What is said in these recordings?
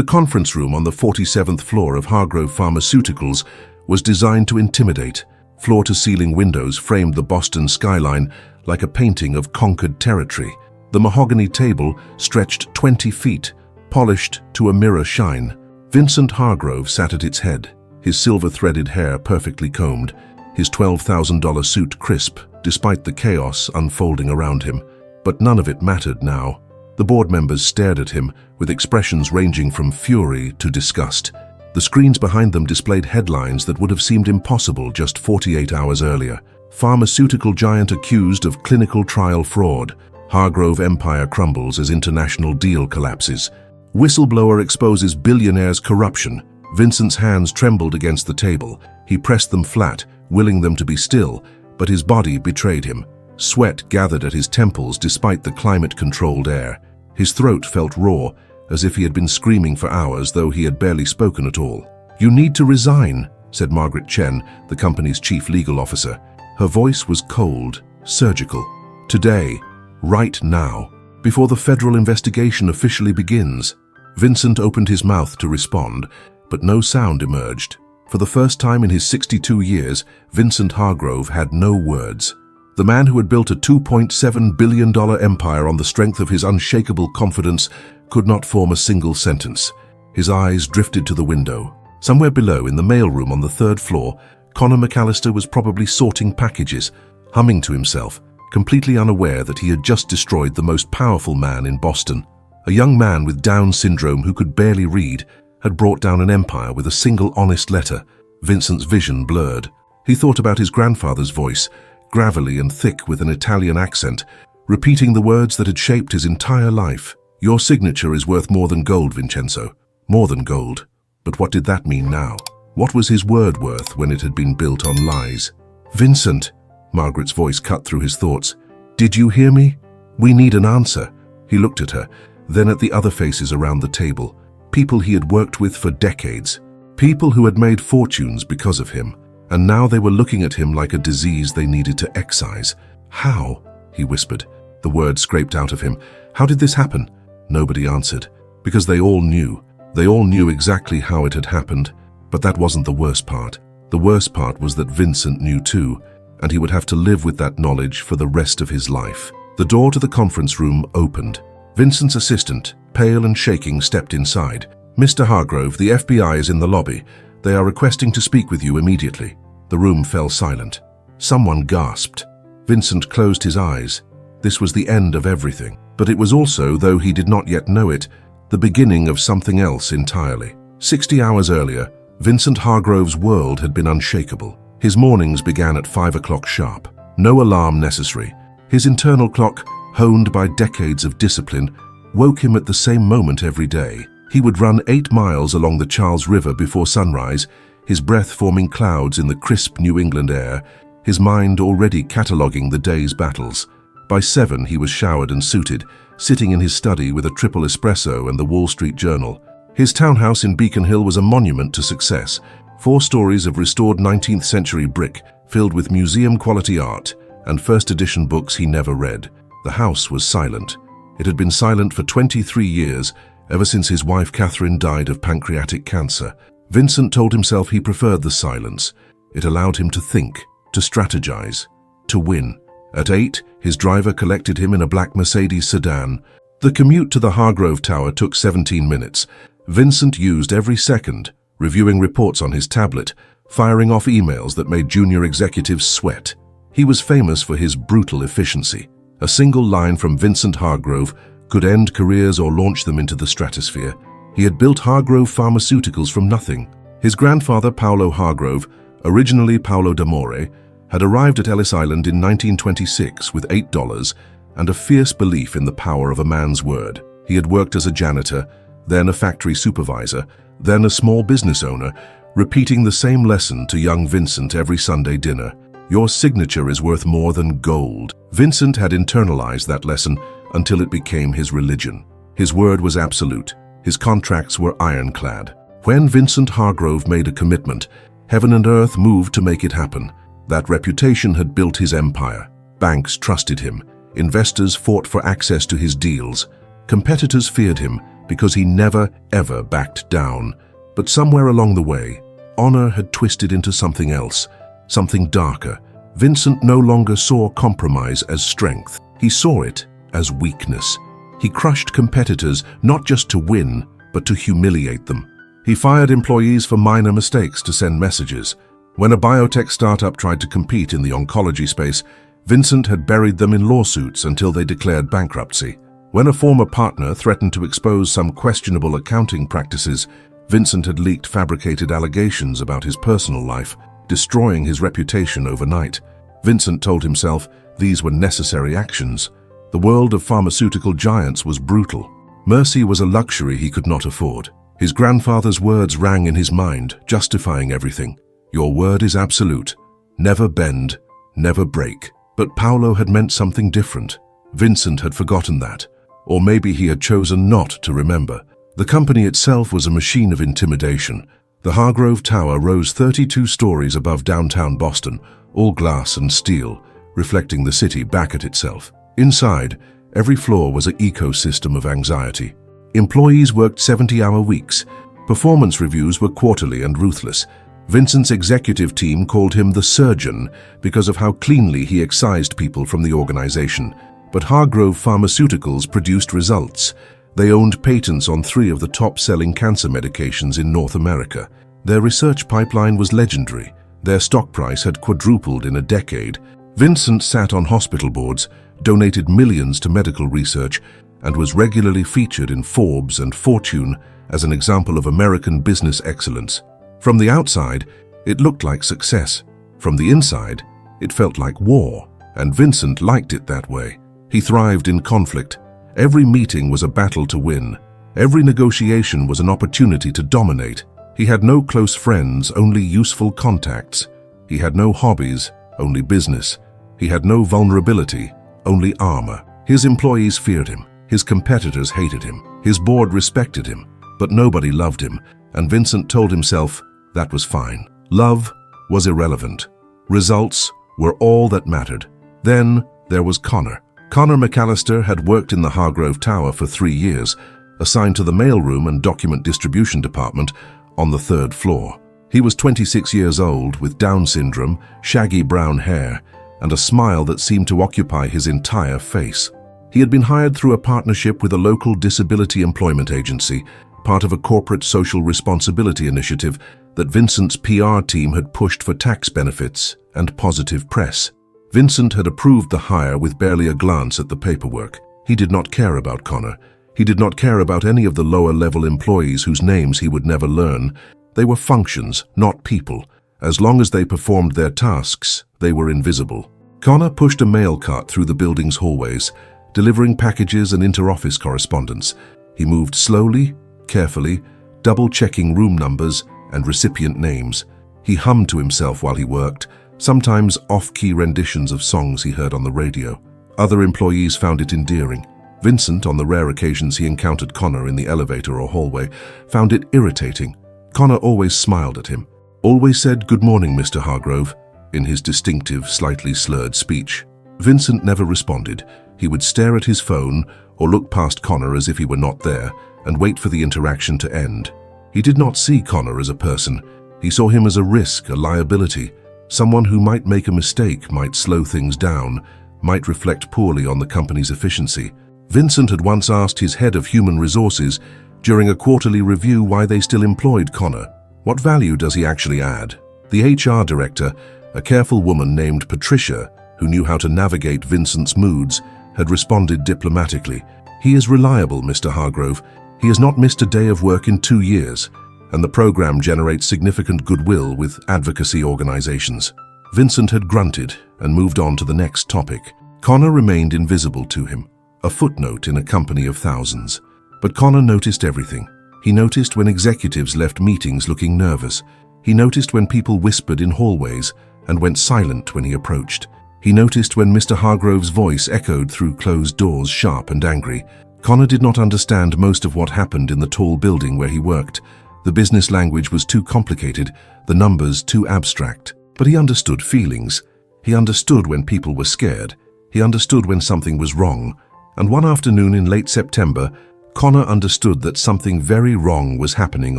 The conference room on the 47th floor of Hargrove Pharmaceuticals was designed to intimidate. Floor-to-ceiling windows framed the Boston skyline like a painting of conquered territory. The mahogany table stretched 20 feet, polished to a mirror shine. Vincent Hargrove sat at its head, his silver-threaded hair perfectly combed, his $12,000 suit crisp, despite the chaos unfolding around him. But none of it mattered now. The board members stared at him, with expressions ranging from fury to disgust. The screens behind them displayed headlines that would have seemed impossible just 48 hours earlier. Pharmaceutical giant accused of clinical trial fraud. Hargrove empire crumbles as international deal collapses. Whistleblower exposes billionaire's corruption. Vincent's hands trembled against the table. He pressed them flat, willing them to be still, but his body betrayed him. Sweat gathered at his temples despite the climate-controlled air. His throat felt raw, as if he had been screaming for hours, though he had barely spoken at all. "You need to resign," said Margaret Chen, the company's chief legal officer. Her voice was cold, surgical. "Today, right now, before the federal investigation officially begins." Vincent opened his mouth to respond, but no sound emerged. For the first time in his 62 years, Vincent Hargrove had no words. The man who had built a $2.7 billion empire on the strength of his unshakable confidence could not form a single sentence. His eyes drifted to the window. Somewhere below, in the mailroom on the 3rd floor, Connor McAllister was probably sorting packages, humming to himself, completely unaware that he had just destroyed the most powerful man in Boston. A young man with Down syndrome who could barely read had brought down an empire with a single honest letter. Vincent's vision blurred. He thought about his grandfather's voice, gravelly and thick with an Italian accent, repeating the words that had shaped his entire life. "Your signature is worth more than gold, Vincenzo. More than gold." But what did that mean now? What was his word worth when it had been built on lies? "Vincent," Margaret's voice cut through his thoughts. "Did you hear me? We need an answer." He looked at her, then at the other faces around the table. People he had worked with for decades. People who had made fortunes because of him. And now they were looking at him like a disease they needed to excise. "How?" he whispered. The words scraped out of him. "How did this happen?" Nobody answered, because they all knew. They all knew exactly how it had happened. But that wasn't the worst part. The worst part was that Vincent knew too, and he would have to live with that knowledge for the rest of his life. The door to the conference room opened. Vincent's assistant, pale and shaking, stepped inside. "Mr. Hargrove, the FBI is in the lobby. They are requesting to speak with you immediately." The room fell silent. Someone gasped. Vincent closed his eyes. This was the end of everything. But it was also, though he did not yet know it, the beginning of something else entirely. 60 hours earlier, Vincent Hargrove's world had been unshakable. His mornings began at 5 o'clock sharp. No alarm necessary. His internal clock, honed by decades of discipline, woke him at the same moment every day. He would run 8 miles along the Charles River before sunrise, his breath forming clouds in the crisp New England air, his mind already cataloguing the day's battles. By 7 he was showered and suited, sitting in his study with a triple espresso and the Wall Street Journal. His townhouse in Beacon Hill was a monument to success. 4 stories of restored 19th century brick, filled with museum-quality art, and first-edition books he never read. The house was silent. It had been silent for 23 years, ever since his wife Catherine died of pancreatic cancer. Vincent told himself he preferred the silence. It allowed him to think, to strategize, to win. At 8, his driver collected him in a black Mercedes sedan. The commute to the Hargrove Tower took 17 minutes. Vincent used every second, reviewing reports on his tablet, firing off emails that made junior executives sweat. He was famous for his brutal efficiency. A single line from Vincent Hargrove could end careers or launch them into the stratosphere. He had built Hargrove Pharmaceuticals from nothing. His grandfather, Paolo Hargrove, originally Paolo d'Amore, had arrived at Ellis Island in 1926 with $8 and a fierce belief in the power of a man's word. He had worked as a janitor, then a factory supervisor, then a small business owner, repeating the same lesson to young Vincent every Sunday dinner. Your signature is worth more than gold. Vincent had internalized that lesson until it became his religion. His word was absolute. His contracts were ironclad. When Vincent Hargrove made a commitment, heaven and earth moved to make it happen. That reputation had built his empire. Banks trusted him. Investors fought for access to his deals. Competitors feared him, because he never, ever backed down. But somewhere along the way, honor had twisted into something else, something darker. Vincent no longer saw compromise as strength. He saw it as weakness. He crushed competitors not just to win, but to humiliate them. He fired employees for minor mistakes to send messages. When a biotech startup tried to compete in the oncology space, Vincent had buried them in lawsuits until they declared bankruptcy. When a former partner threatened to expose some questionable accounting practices, Vincent had leaked fabricated allegations about his personal life, destroying his reputation overnight. Vincent told himself these were necessary actions. The world of pharmaceutical giants was brutal. Mercy was a luxury he could not afford. His grandfather's words rang in his mind, justifying everything. Your word is absolute. Never bend, never break. But Paolo had meant something different. Vincent had forgotten that. Or maybe he had chosen not to remember. The company itself was a machine of intimidation. The Hargrove Tower rose 32 stories above downtown Boston, all glass and steel, reflecting the city back at itself. Inside, every floor was an ecosystem of anxiety. Employees worked 70-hour weeks. Performance reviews were quarterly and ruthless. Vincent's executive team called him the surgeon because of how cleanly he excised people from the organization. But Hargrove Pharmaceuticals produced results. They owned patents on 3 of the top-selling cancer medications in North America. Their research pipeline was legendary. Their stock price had quadrupled in a decade. Vincent sat on hospital boards, donated millions to medical research, and was regularly featured in Forbes and Fortune as an example of American business excellence. From the outside, it looked like success. From the inside, it felt like war, and Vincent liked it that way. He thrived in conflict. Every meeting was a battle to win. Every negotiation was an opportunity to dominate. He had no close friends, only useful contacts. He had no hobbies, only business. He had no vulnerability, only armor. His employees feared him. His competitors hated him. His board respected him, but nobody loved him, and Vincent told himself that was fine. Love was irrelevant. Results were all that mattered. Then there was Connor. Connor McAllister had worked in the Hargrove Tower for 3 years, assigned to the mailroom and document distribution department on the 3rd floor. He was 26 years old, with Down syndrome, shaggy brown hair, and a smile that seemed to occupy his entire face. He had been hired through a partnership with a local disability employment agency, part of a corporate social responsibility initiative that Vincent's PR team had pushed for tax benefits and positive press. Vincent had approved the hire with barely a glance at the paperwork. He did not care about Connor. He did not care about any of the lower-level employees whose names he would never learn. They were functions, not people. As long as they performed their tasks, they were invisible. Connor pushed a mail cart through the building's hallways, delivering packages and inter-office correspondence. He moved slowly, carefully, double-checking room numbers and recipient names. He hummed to himself while he worked, sometimes off-key renditions of songs he heard on the radio. Other employees found it endearing. Vincent, on the rare occasions he encountered Connor in the elevator or hallway, found it irritating. Connor always smiled at him, always said, "Good morning, Mr. Hargrove," in his distinctive, slightly slurred speech. Vincent never responded. He would stare at his phone or look past Connor as if he were not there and wait for the interaction to end. He did not see Connor as a person. He saw him as a risk, a liability, someone who might make a mistake, might slow things down, might reflect poorly on the company's efficiency. Vincent had once asked his head of human resources during a quarterly review why they still employed Connor. What value does he actually add? The HR director, a careful woman named Patricia, who knew how to navigate Vincent's moods, had responded diplomatically. "He is reliable, Mr. Hargrove. He has not missed a day of work in 2 years, and the program generates significant goodwill with advocacy organizations." Vincent had grunted and moved on to the next topic. Connor remained invisible to him, a footnote in a company of thousands. But Connor noticed everything. He noticed when executives left meetings looking nervous. He noticed when people whispered in hallways and went silent when he approached. He noticed when Mr. Hargrove's voice echoed through closed doors, sharp and angry. Connor did not understand most of what happened in the tall building where he worked. The business language was too complicated, the numbers too abstract. But he understood feelings. He understood when people were scared. He understood when something was wrong. And one afternoon in late September, Connor understood that something very wrong was happening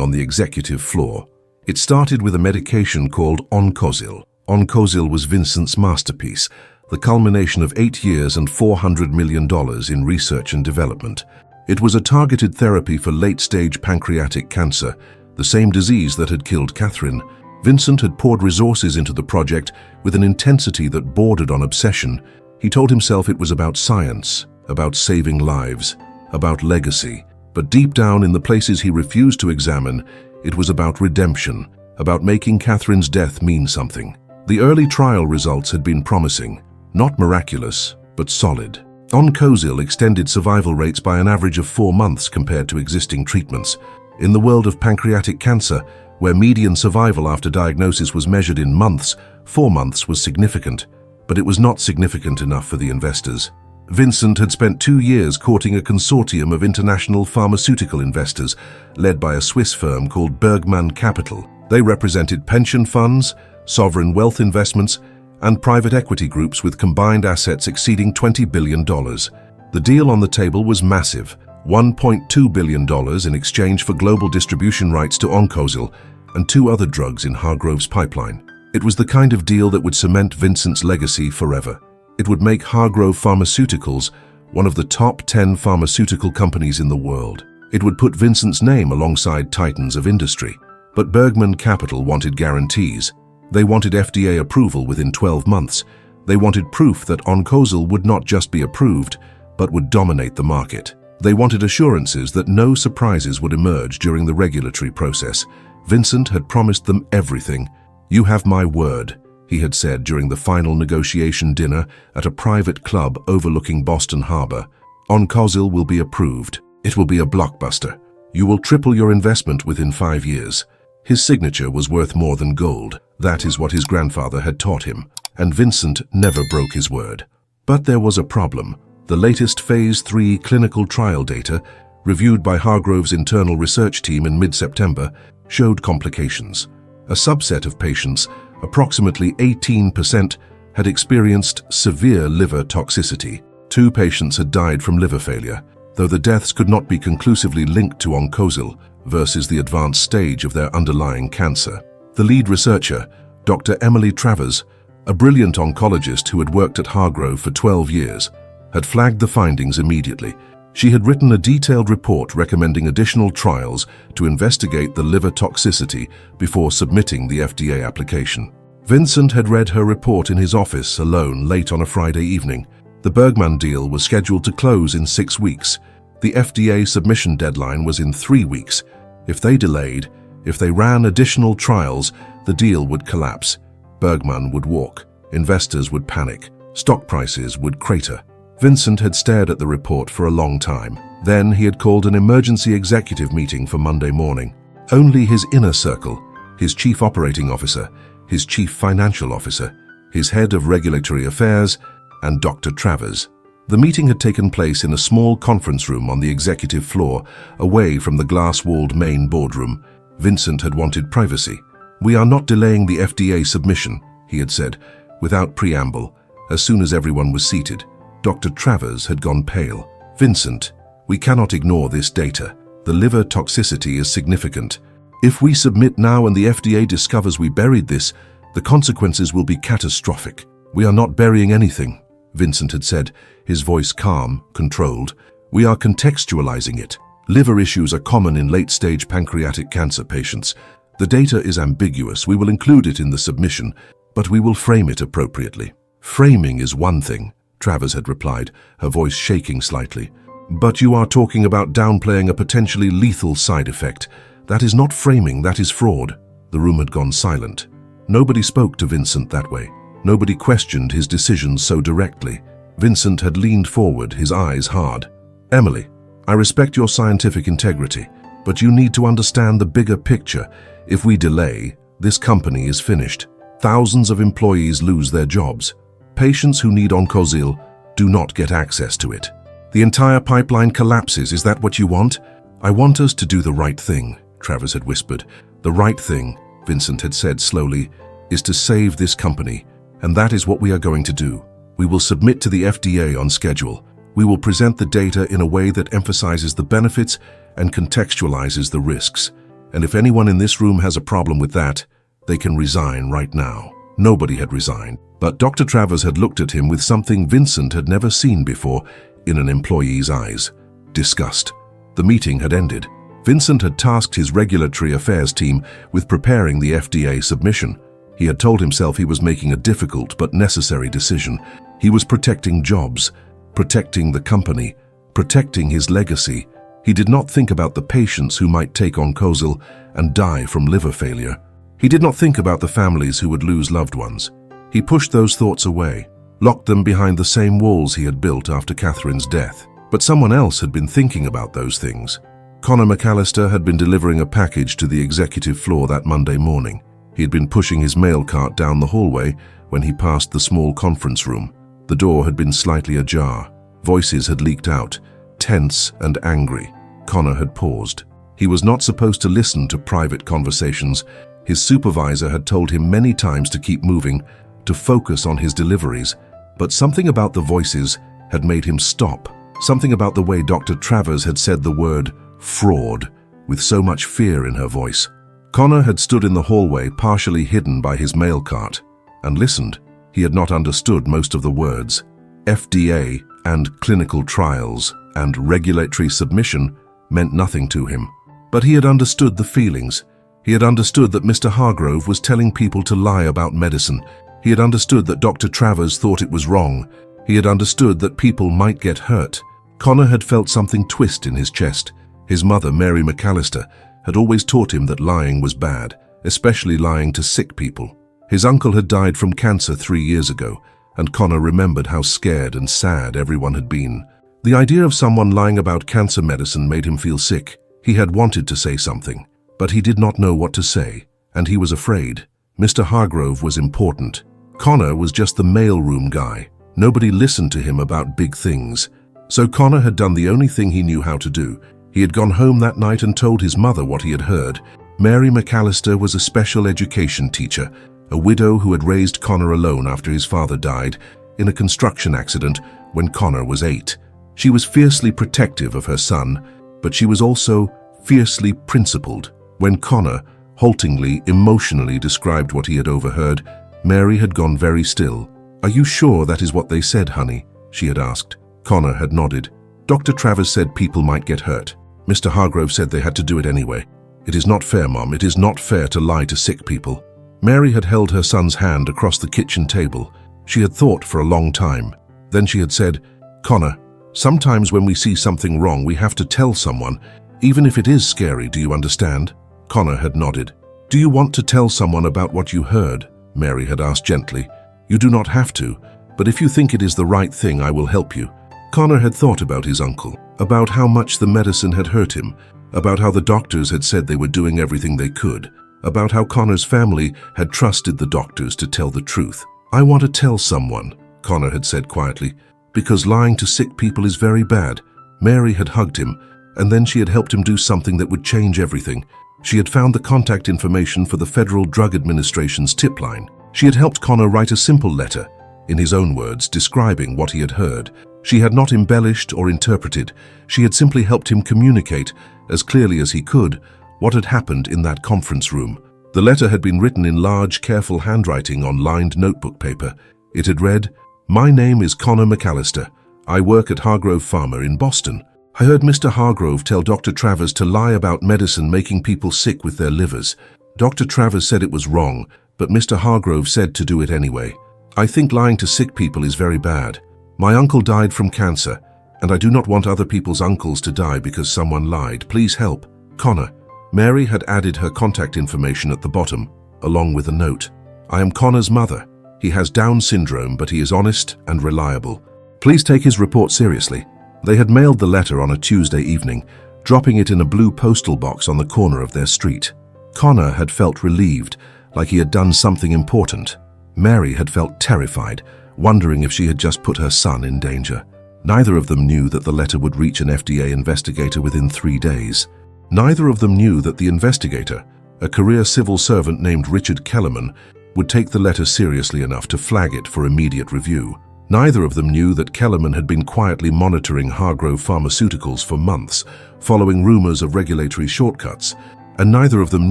on the executive floor. It started with a medication called Oncosil. Oncosil was Vincent's masterpiece, the culmination of 8 years and $400 million in research and development. It was a targeted therapy for late-stage pancreatic cancer, the same disease that had killed Catherine. Vincent had poured resources into the project with an intensity that bordered on obsession. He told himself it was about science, about saving lives, about legacy. But deep down in the places he refused to examine, it was about redemption, about making Catherine's death mean something. The early trial results had been promising, not miraculous, but solid. Oncosil extended survival rates by an average of 4 months compared to existing treatments. In the world of pancreatic cancer, where median survival after diagnosis was measured in months, 4 months was significant, but it was not significant enough for the investors. Vincent had spent 2 years courting a consortium of international pharmaceutical investors, led by a Swiss firm called Bergman Capital. They represented pension funds, sovereign wealth investments, and private equity groups with combined assets exceeding $20 billion. The deal on the table was massive, $1.2 billion in exchange for global distribution rights to Oncosil and 2 other drugs in Hargrove's pipeline. It was the kind of deal that would cement Vincent's legacy forever. It would make Hargrove Pharmaceuticals one of the top 10 pharmaceutical companies in the world. It would put Vincent's name alongside titans of industry. But Bergman Capital wanted guarantees. They wanted FDA approval within 12 months. They wanted proof that Oncosil would not just be approved, but would dominate the market. They wanted assurances that no surprises would emerge during the regulatory process. Vincent had promised them everything. "You have my word," he had said during the final negotiation dinner at a private club overlooking Boston Harbor. "Oncosil will be approved. It will be a blockbuster. You will triple your investment within 5 years." His signature was worth more than gold. That is what his grandfather had taught him, and Vincent never broke his word. But there was a problem. The latest Phase 3 clinical trial data, reviewed by Hargrove's internal research team in mid-September, showed complications. A subset of patients, approximately 18%, had experienced severe liver toxicity. 2 patients had died from liver failure, though the deaths could not be conclusively linked to Oncosil versus the advanced stage of their underlying cancer. The lead researcher, Dr. Emily Travers, a brilliant oncologist who had worked at Hargrove for 12 years, had flagged the findings immediately. She had written a detailed report recommending additional trials to investigate the liver toxicity before submitting the FDA application. Vincent had read her report in his office alone late on a Friday evening. The Bergman deal was scheduled to close in 6 weeks. The FDA submission deadline was in 3 weeks. If they delayed, if they ran additional trials, the deal would collapse. Bergman would walk. Investors would panic. Stock prices would crater. Vincent had stared at the report for a long time. Then he had called an emergency executive meeting for Monday morning. Only his inner circle, his chief operating officer, his chief financial officer, his head of regulatory affairs, and Dr. Travers. The meeting had taken place in a small conference room on the executive floor, away from the glass-walled main boardroom. Vincent had wanted privacy. "We are not delaying the FDA submission," he had said, without preamble, as soon as everyone was seated. Dr. Travers had gone pale. "Vincent, we cannot ignore this data. The liver toxicity is significant. If we submit now and the FDA discovers we buried this, the consequences will be catastrophic." "We are not burying anything," Vincent had said, his voice calm, controlled. "We are contextualizing it. Liver issues are common in late-stage pancreatic cancer patients. The data is ambiguous. We will include it in the submission, but we will frame it appropriately." "Framing is one thing," Travers had replied, her voice shaking slightly. "But you are talking about downplaying a potentially lethal side effect. That is not framing, that is fraud." The room had gone silent. Nobody spoke to Vincent that way. Nobody questioned his decisions so directly. Vincent had leaned forward, his eyes hard. "Emily, I respect your scientific integrity, but you need to understand the bigger picture. If we delay, this company is finished. Thousands of employees lose their jobs. Patients who need Oncosil do not get access to it. The entire pipeline collapses. Is that what you want?" "I want us to do the right thing," Travers had whispered. "The right thing," Vincent had said slowly, "is to save this company, and that is what we are going to do. We will submit to the FDA on schedule. We will present the data in a way that emphasizes the benefits and contextualizes the risks. And if anyone in this room has a problem with that, they can resign right now." Nobody had resigned, but Dr. Travers had looked at him with something Vincent had never seen before in an employee's eyes: disgust. The meeting had ended. Vincent had tasked his regulatory affairs team with preparing the FDA submission. He had told himself he was making a difficult but necessary decision. He was protecting jobs, protecting the company, protecting his legacy. He did not think about the patients who might take Oncosil and die from liver failure. He did not think about the families who would lose loved ones. He pushed those thoughts away, locked them behind the same walls he had built after Catherine's death. But someone else had been thinking about those things. Connor McAllister had been delivering a package to the executive floor that Monday morning. He had been pushing his mail cart down the hallway when he passed the small conference room. The door had been slightly ajar. Voices had leaked out, tense and angry. Connor had paused. He was not supposed to listen to private conversations. His supervisor had told him many times to keep moving, to focus on his deliveries. But something about the voices had made him stop. Something about the way Dr. Travers had said the word fraud with so much fear in her voice. Connor had stood in the hallway, partially hidden by his mail cart, and listened. He had not understood most of the words. FDA and clinical trials and regulatory submission meant nothing to him. But he had understood the feelings. He had understood that Mr. Hargrove was telling people to lie about medicine. He had understood that Dr. Travers thought it was wrong. He had understood that people might get hurt. Connor had felt something twist in his chest. His mother, Mary McAllister, had always taught him that lying was bad, especially lying to sick people. His uncle had died from cancer 3 years ago, and Connor remembered how scared and sad everyone had been. The idea of someone lying about cancer medicine made him feel sick. He had wanted to say something, but he did not know what to say, and he was afraid. Mr. Hargrove was important. Connor was just the mailroom guy. Nobody listened to him about big things. So Connor had done the only thing he knew how to do. He had gone home that night and told his mother what he had heard. Mary McAllister was a special education teacher, a widow who had raised Connor alone after his father died in a construction accident when Connor was 8. She was fiercely protective of her son, but she was also fiercely principled. When Connor haltingly, emotionally described what he had overheard, Mary had gone very still. "Are you sure that is what they said, honey?" she had asked. Connor had nodded. "Dr. Travers said people might get hurt. Mr. Hargrove said they had to do it anyway. It is not fair, Mom. It is not fair to lie to sick people." Mary had held her son's hand across the kitchen table. She had thought for a long time. Then she had said, "Connor, sometimes when we see something wrong, we have to tell someone, even if it is scary, do you understand?" Connor had nodded. "Do you want to tell someone about what you heard?" Mary had asked gently. "You do not have to, but if you think it is the right thing, I will help you." Connor had thought about his uncle, about how much the medicine had hurt him, about how the doctors had said they were doing everything they could, about how Connor's family had trusted the doctors to tell the truth. "I want to tell someone," Connor had said quietly, "because lying to sick people is very bad." Mary had hugged him, and then she had helped him do something that would change everything. She had found the contact information for the Federal Drug Administration's tip line. She had helped Connor write a simple letter, in his own words, describing what he had heard. She had not embellished or interpreted. She had simply helped him communicate, as clearly as he could, what had happened in that conference room. The letter had been written in large, careful handwriting on lined notebook paper. It had read, "My name is Connor McAllister. I work at Hargrove Pharma in Boston. I heard Mr. Hargrove tell Dr. Travers to lie about medicine making people sick with their livers. Dr. Travers said it was wrong, but Mr. Hargrove said to do it anyway. I think lying to sick people is very bad. My uncle died from cancer, and I do not want other people's uncles to die because someone lied. Please help. Connor." Mary had added her contact information at the bottom, along with a note. "I am Connor's mother. He has Down syndrome, but he is honest and reliable. Please take his report seriously." They had mailed the letter on a Tuesday evening, dropping it in a blue postal box on the corner of their street. Connor had felt relieved, like he had done something important. Mary had felt terrified, wondering if she had just put her son in danger. Neither of them knew that the letter would reach an FDA investigator within 3 days. Neither of them knew that the investigator, a career civil servant named Richard Kellerman, would take the letter seriously enough to flag it for immediate review. Neither of them knew that Kellerman had been quietly monitoring Hargrove Pharmaceuticals for months, following rumors of regulatory shortcuts, and neither of them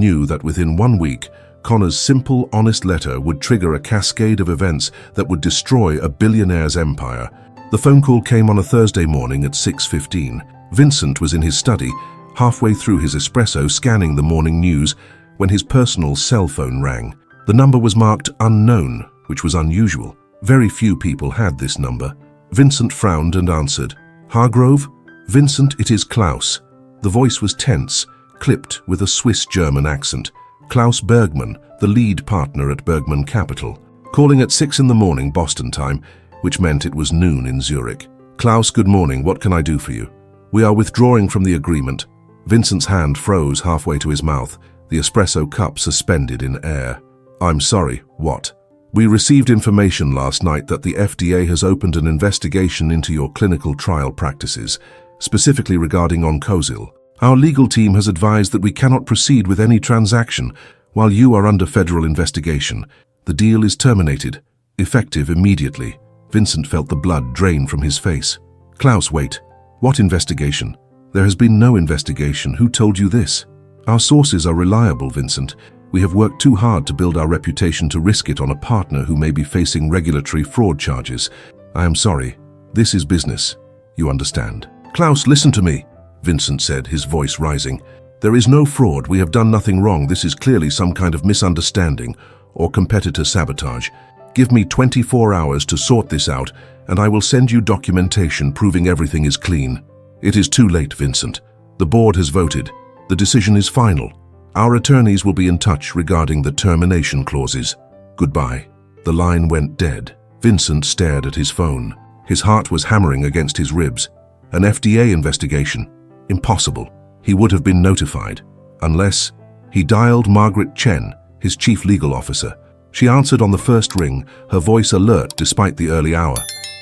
knew that within 1 week, Connor's simple, honest letter would trigger a cascade of events that would destroy a billionaire's empire. The phone call came on a Thursday morning at 6:15. Vincent was in his study, halfway through his espresso scanning the morning news, when his personal cell phone rang. The number was marked unknown, which was unusual. Very few people had this number. Vincent frowned and answered. "Hargrove? Vincent, it is Klaus." The voice was tense, clipped with a Swiss-German accent. Klaus Bergman, the lead partner at Bergman Capital, calling at 6 in the morning Boston time, which meant it was noon in Zurich. "Klaus, good morning. What can I do for you?" "We are withdrawing from the agreement." Vincent's hand froze halfway to his mouth, the espresso cup suspended in air. "I'm sorry, what?" "We received information last night that the FDA has opened an investigation into your clinical trial practices, specifically regarding Oncosil. Our legal team has advised that we cannot proceed with any transaction while you are under federal investigation. The deal is terminated, effective immediately." Vincent felt the blood drain from his face. "Klaus, wait. What investigation?" "There has been no investigation. Who told you this?" "Our sources are reliable, Vincent. We have worked too hard to build our reputation to risk it on a partner who may be facing regulatory fraud charges. I am sorry. This is business. You understand." "Klaus, listen to me," Vincent said, his voice rising. "There is no fraud. We have done nothing wrong. This is clearly some kind of misunderstanding or competitor sabotage. Give me 24 hours to sort this out, and I will send you documentation proving everything is clean." "It is too late, Vincent. The board has voted. The decision is final. Our attorneys will be in touch regarding the termination clauses. Goodbye." The line went dead. Vincent stared at his phone. His heart was hammering against his ribs. An FDA investigation? Impossible. He would have been notified. Unless he dialed Margaret Chen, his chief legal officer. She answered on the first ring, her voice alert despite the early hour.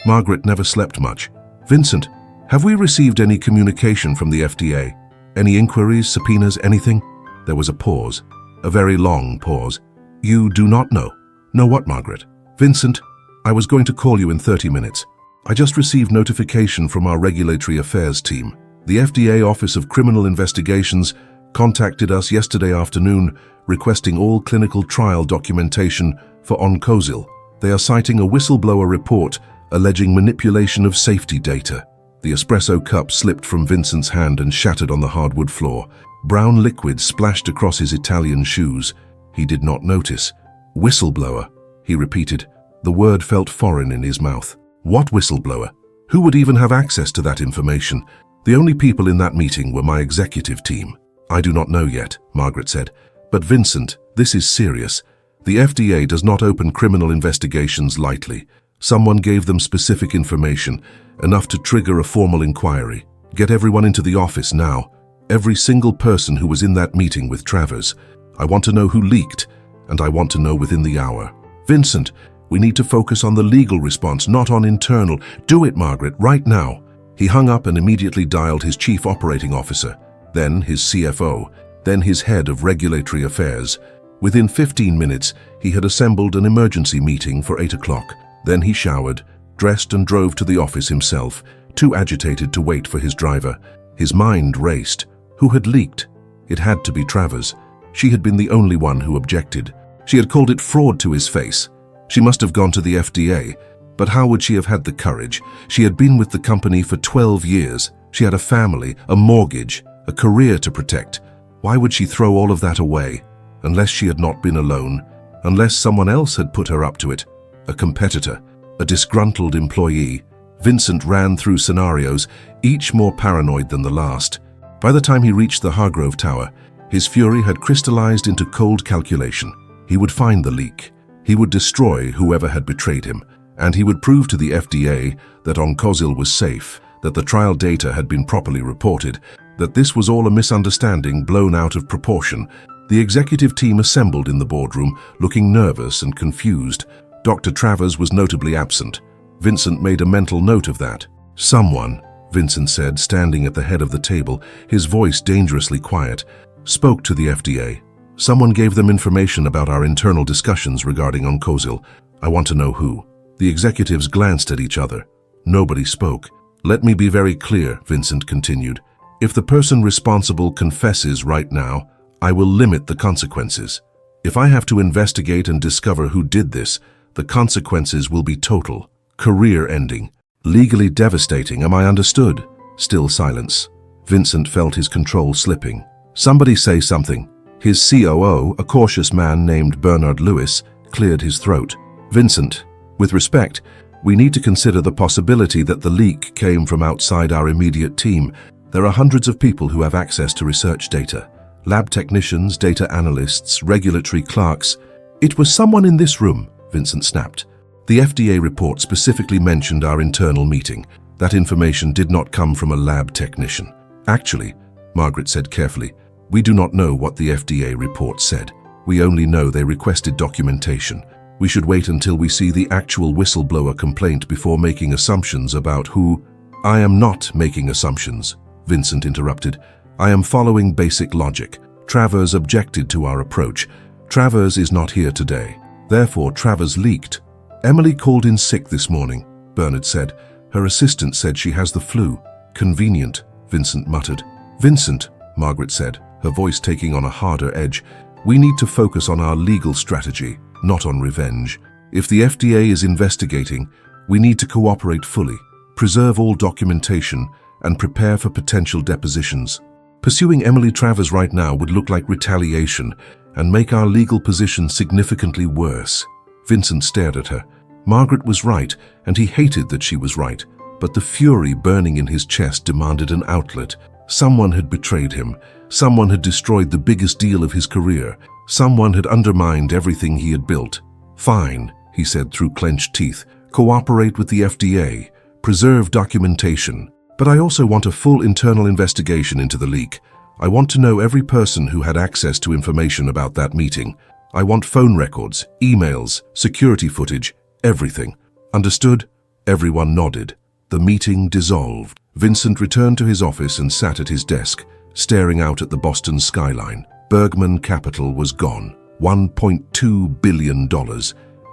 Margaret never slept much. "Vincent, have we received any communication from the FDA? Any inquiries, subpoenas, anything?" There was a pause, a very long pause. "You do not know?" "Know what, Margaret?" "Vincent, I was going to call you in 30 minutes. I just received notification from our regulatory affairs team. The FDA Office of Criminal Investigations contacted us yesterday afternoon requesting all clinical trial documentation for Oncosil. They are citing a whistleblower report alleging manipulation of safety data." The espresso cup slipped from Vincent's hand and shattered on the hardwood floor. Brown liquid splashed across his Italian shoes. He did not notice. "Whistleblower," he repeated. The word felt foreign in his mouth. What whistleblower? Who would even have access to that information? The only people in that meeting were my executive team. "I do not know yet," Margaret said. "But Vincent, this is serious. The FDA does not open criminal investigations lightly. Someone gave them specific information, enough to trigger a formal inquiry. Get everyone into the office now. Every single person who was in that meeting with Travers. I want to know who leaked, and I want to know within the hour. Vincent, we need to focus on the legal response, not on internal. Do it, Margaret, right now." He hung up and immediately dialed his chief operating officer, then his CFO, then his head of regulatory affairs. Within 15 minutes, he had assembled an emergency meeting for 8 o'clock. Then he showered, dressed and drove to the office himself, too agitated to wait for his driver. His mind raced. Who had leaked? It had to be Travers. She had been the only one who objected. She had called it fraud to his face. She must have gone to the FDA. But how would she have had the courage? She had been with the company for 12 years. She had a family, a mortgage, a career to protect. Why would she throw all of that away? Unless she had not been alone. Unless someone else had put her up to it. A competitor, a disgruntled employee. Vincent ran through scenarios, each more paranoid than the last. By the time he reached the Hargrove Tower, his fury had crystallized into cold calculation. He would find the leak. He would destroy whoever had betrayed him. And he would prove to the FDA that Oncosil was safe, that the trial data had been properly reported, that this was all a misunderstanding blown out of proportion. The executive team assembled in the boardroom, looking nervous and confused. Dr. Travers was notably absent. Vincent made a mental note of that. "Someone," Vincent said, standing at the head of the table, his voice dangerously quiet, "spoke to the FDA. Someone gave them information about our internal discussions regarding Oncosil. I want to know who." The executives glanced at each other. Nobody spoke. "Let me be very clear," Vincent continued. "If the person responsible confesses right now, I will limit the consequences. If I have to investigate and discover who did this, the consequences will be total, career-ending, legally devastating. Am I understood?" Still silence. Vincent felt his control slipping. "Somebody say something." His COO, a cautious man named Bernard Lewis, cleared his throat. "Vincent, with respect, we need to consider the possibility that the leak came from outside our immediate team. There are hundreds of people who have access to research data. Lab technicians, data analysts, regulatory clerks. It was someone in this room," Vincent snapped. "The FDA report specifically mentioned our internal meeting. That information did not come from a lab technician." "Actually," Margaret said carefully, "we do not know what the FDA report said. We only know they requested documentation. We should wait until we see the actual whistleblower complaint before making assumptions about who—" "I am not making assumptions," Vincent interrupted. "I am following basic logic. Travers objected to our approach. Travers is not here today. Therefore, Travers leaked." "Emily called in sick this morning," Bernard said. "Her assistant said she has the flu." "Convenient," Vincent muttered. "Vincent," Margaret said, her voice taking on a harder edge, "we need to focus on our legal strategy, not on revenge. If the FDA is investigating, we need to cooperate fully, preserve all documentation, and prepare for potential depositions. Pursuing Emily Travers right now would look like retaliation and make our legal position significantly worse." Vincent stared at her. Margaret was right, and he hated that she was right, but the fury burning in his chest demanded an outlet. Someone had betrayed him. Someone had destroyed the biggest deal of his career. Someone had undermined everything he had built. "Fine," he said through clenched teeth. "Cooperate with the FDA. Preserve documentation. But I also want a full internal investigation into the leak. I want to know every person who had access to information about that meeting. I want phone records, emails, security footage, everything. Understood?" Everyone nodded. The meeting dissolved. Vincent returned to his office and sat at his desk, staring out at the Boston skyline. Bergman Capital was gone. $1.2 billion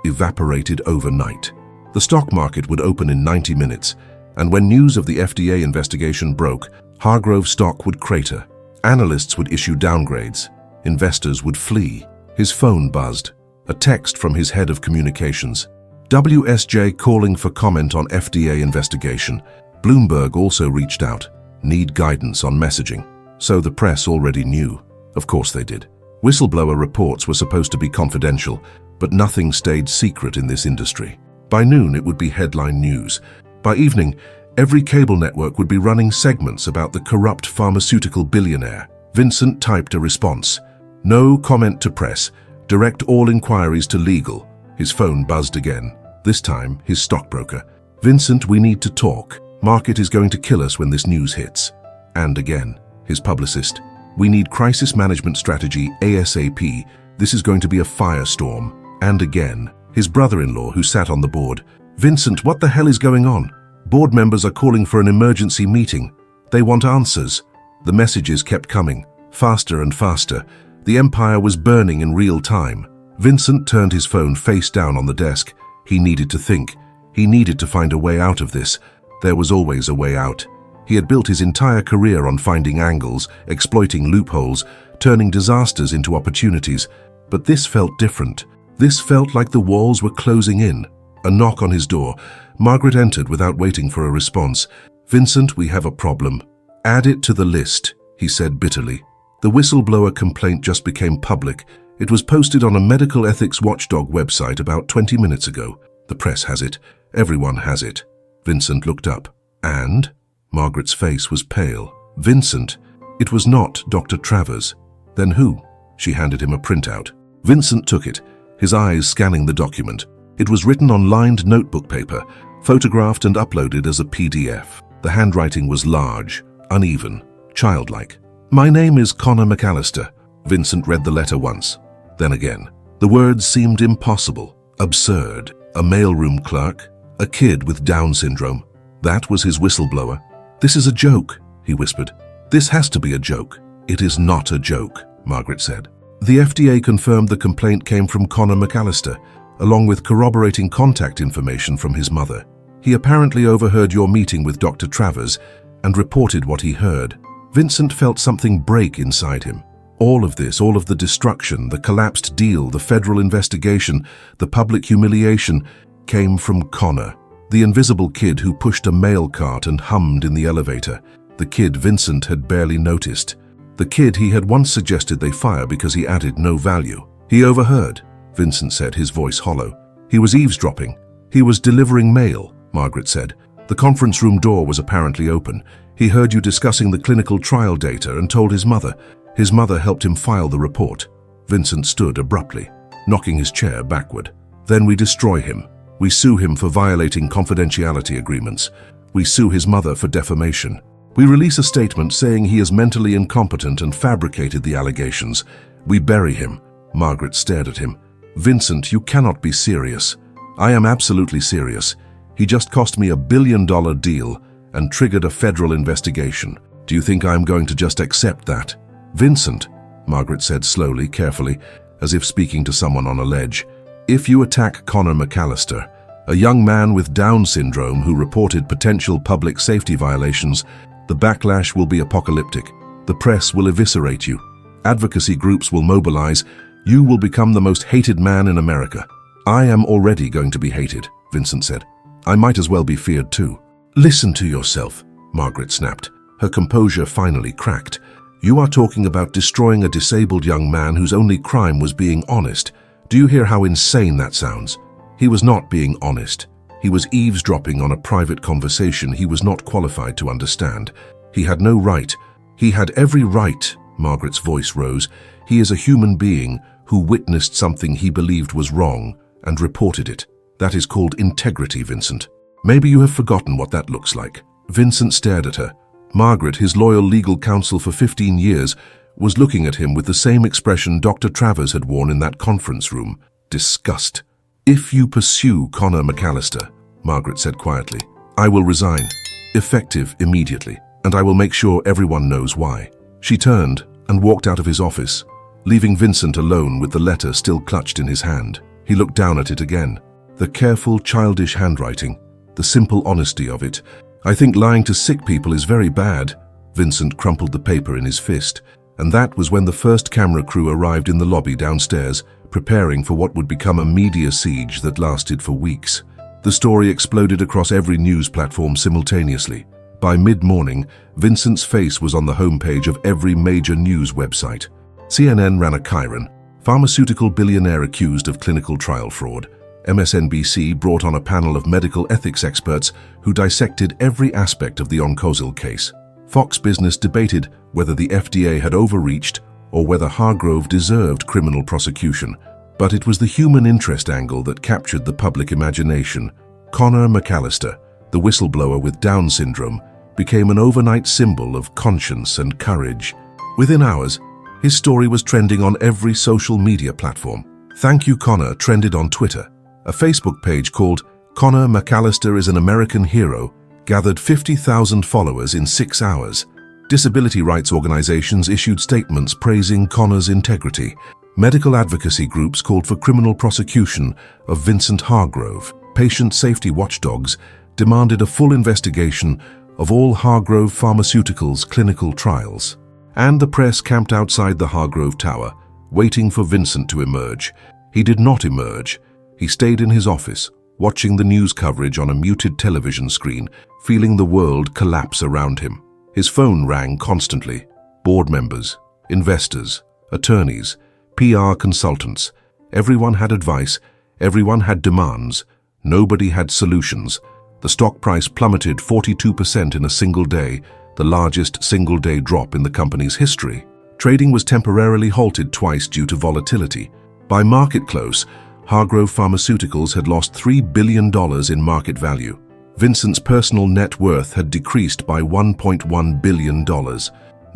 evaporated overnight. The stock market would open in 90 minutes, and when news of the FDA investigation broke, Hargrove stock would crater. Analysts would issue downgrades. Investors would flee. His phone buzzed. A text from his head of communications. "WSJ calling for comment on FDA investigation." Bloomberg also reached out. "Need guidance on messaging." So the press already knew. Of course they did. Whistleblower reports were supposed to be confidential, but nothing stayed secret in this industry. By noon, it would be headline news. By evening, every cable network would be running segments about the corrupt pharmaceutical billionaire. Vincent typed a response. "No comment to press. Direct all inquiries to legal." His phone buzzed again. This time, his stockbroker. "Vincent, we need to talk. Market is going to kill us when this news hits." And again, his publicist. "We need crisis management strategy ASAP. This is going to be a firestorm." And again, his brother-in-law who sat on the board. "Vincent, what the hell is going on? Board members are calling for an emergency meeting. They want answers." The messages kept coming, faster and faster. The empire was burning in real time. Vincent turned his phone face down on the desk. He needed to think. He needed to find a way out of this. There was always a way out. He had built his entire career on finding angles, exploiting loopholes, turning disasters into opportunities. But this felt different. This felt like the walls were closing in. A knock on his door. Margaret entered without waiting for a response. "Vincent, we have a problem." "Add it to the list," he said bitterly. The whistleblower complaint just became public. It was posted on a medical ethics watchdog website about 20 minutes ago. The press has it. Everyone has it. Vincent looked up. "And?" Margaret's face was pale. "Vincent, it was not Dr. Travers." "Then who?" She handed him a printout. Vincent took it, his eyes scanning the document. It was written on lined notebook paper, photographed and uploaded as a PDF. The handwriting was large, uneven, childlike. "My name is Connor McAllister." Vincent read the letter once, then again. The words seemed impossible, absurd. A mailroom clerk, a kid with Down syndrome. That was his whistleblower. "This is a joke," he whispered. "This has to be a joke." "It is not a joke," Margaret said. The FDA confirmed the complaint came from Connor McAllister. along with corroborating contact information from his mother. He apparently overheard your meeting with Dr. Travers and reported what he heard. Vincent felt something break inside him. All of this, all of the destruction, the collapsed deal, the federal investigation, the public humiliation, came from Connor, the invisible kid who pushed a mail cart and hummed in the elevator. The kid Vincent had barely noticed. The kid he had once suggested they fire because he added no value. He overheard, Vincent said, his voice hollow. He was eavesdropping. He was delivering mail, Margaret said. The conference room door was apparently open. He heard you discussing the clinical trial data and told his mother. His mother helped him file the report. Vincent stood abruptly, knocking his chair backward. Then we destroy him. We sue him for violating confidentiality agreements. We sue his mother for defamation. We release a statement saying he is mentally incompetent and fabricated the allegations. We bury him. Margaret stared at him. Vincent, you cannot be serious. I am absolutely serious. He just cost me $1 billion deal and triggered a federal investigation. Do you think I'm going to just accept that? Vincent, Margaret said slowly, carefully, as if speaking to someone on a ledge, if you attack Connor McAllister, a young man with Down syndrome who reported potential public safety violations, the backlash will be apocalyptic. The press will eviscerate you. Advocacy groups will mobilize. You will become the most hated man in America. I am already going to be hated, Vincent said. I might as well be feared too. Listen to yourself, Margaret snapped. Her composure finally cracked. You are talking about destroying a disabled young man whose only crime was being honest. Do you hear how insane that sounds? He was not being honest. He was eavesdropping on a private conversation he was not qualified to understand. He had no right. He had every right, Margaret's voice rose. He is a human being who witnessed something he believed was wrong and reported it. That is called integrity, Vincent. Maybe you have forgotten what that looks like. Vincent stared at her. Margaret, his loyal legal counsel for 15 years, was looking at him with the same expression Dr. Travers had worn in that conference room. Disgust. If you pursue Connor McAllister, Margaret said quietly, I will resign, effective immediately, and I will make sure everyone knows why. She turned and walked out of his office, leaving Vincent alone with the letter still clutched in his hand. He looked down at it again. The careful, childish handwriting, the simple honesty of it. I think lying to sick people is very bad. Vincent crumpled the paper in his fist, and that was when the first camera crew arrived in the lobby downstairs, preparing for what would become a media siege that lasted for weeks. The story exploded across every news platform simultaneously. By mid-morning, Vincent's face was on the homepage of every major news website. CNN ran a Chiron, pharmaceutical billionaire accused of clinical trial fraud. MSNBC brought on a panel of medical ethics experts who dissected every aspect of the Oncosil case. Fox Business debated whether the FDA had overreached or whether Hargrove deserved criminal prosecution. But it was the human interest angle that captured the public imagination. Connor McAllister, the whistleblower with Down syndrome, became an overnight symbol of conscience and courage. Within hours, his story was trending on every social media platform. Thank You Connor trended on Twitter. A Facebook page called Connor McAllister is an American Hero gathered 50,000 followers in 6 hours. Disability rights organizations issued statements praising Connor's integrity. Medical advocacy groups called for criminal prosecution of Vincent Hargrove. Patient safety watchdogs demanded a full investigation of all Hargrove Pharmaceuticals' clinical trials. And the press camped outside the Hargrove Tower, waiting for Vincent to emerge. He did not emerge. He stayed in his office, watching the news coverage on a muted television screen, feeling the world collapse around him. His phone rang constantly. Board members, investors, attorneys, PR consultants. Everyone had advice. Everyone had demands. Nobody had solutions. The stock price plummeted 42% in a single day, the largest single-day drop in the company's history. Trading was temporarily halted twice due to volatility. By market close, Hargrove Pharmaceuticals had lost $3 billion in market value. Vincent's personal net worth had decreased by $1.1 billion.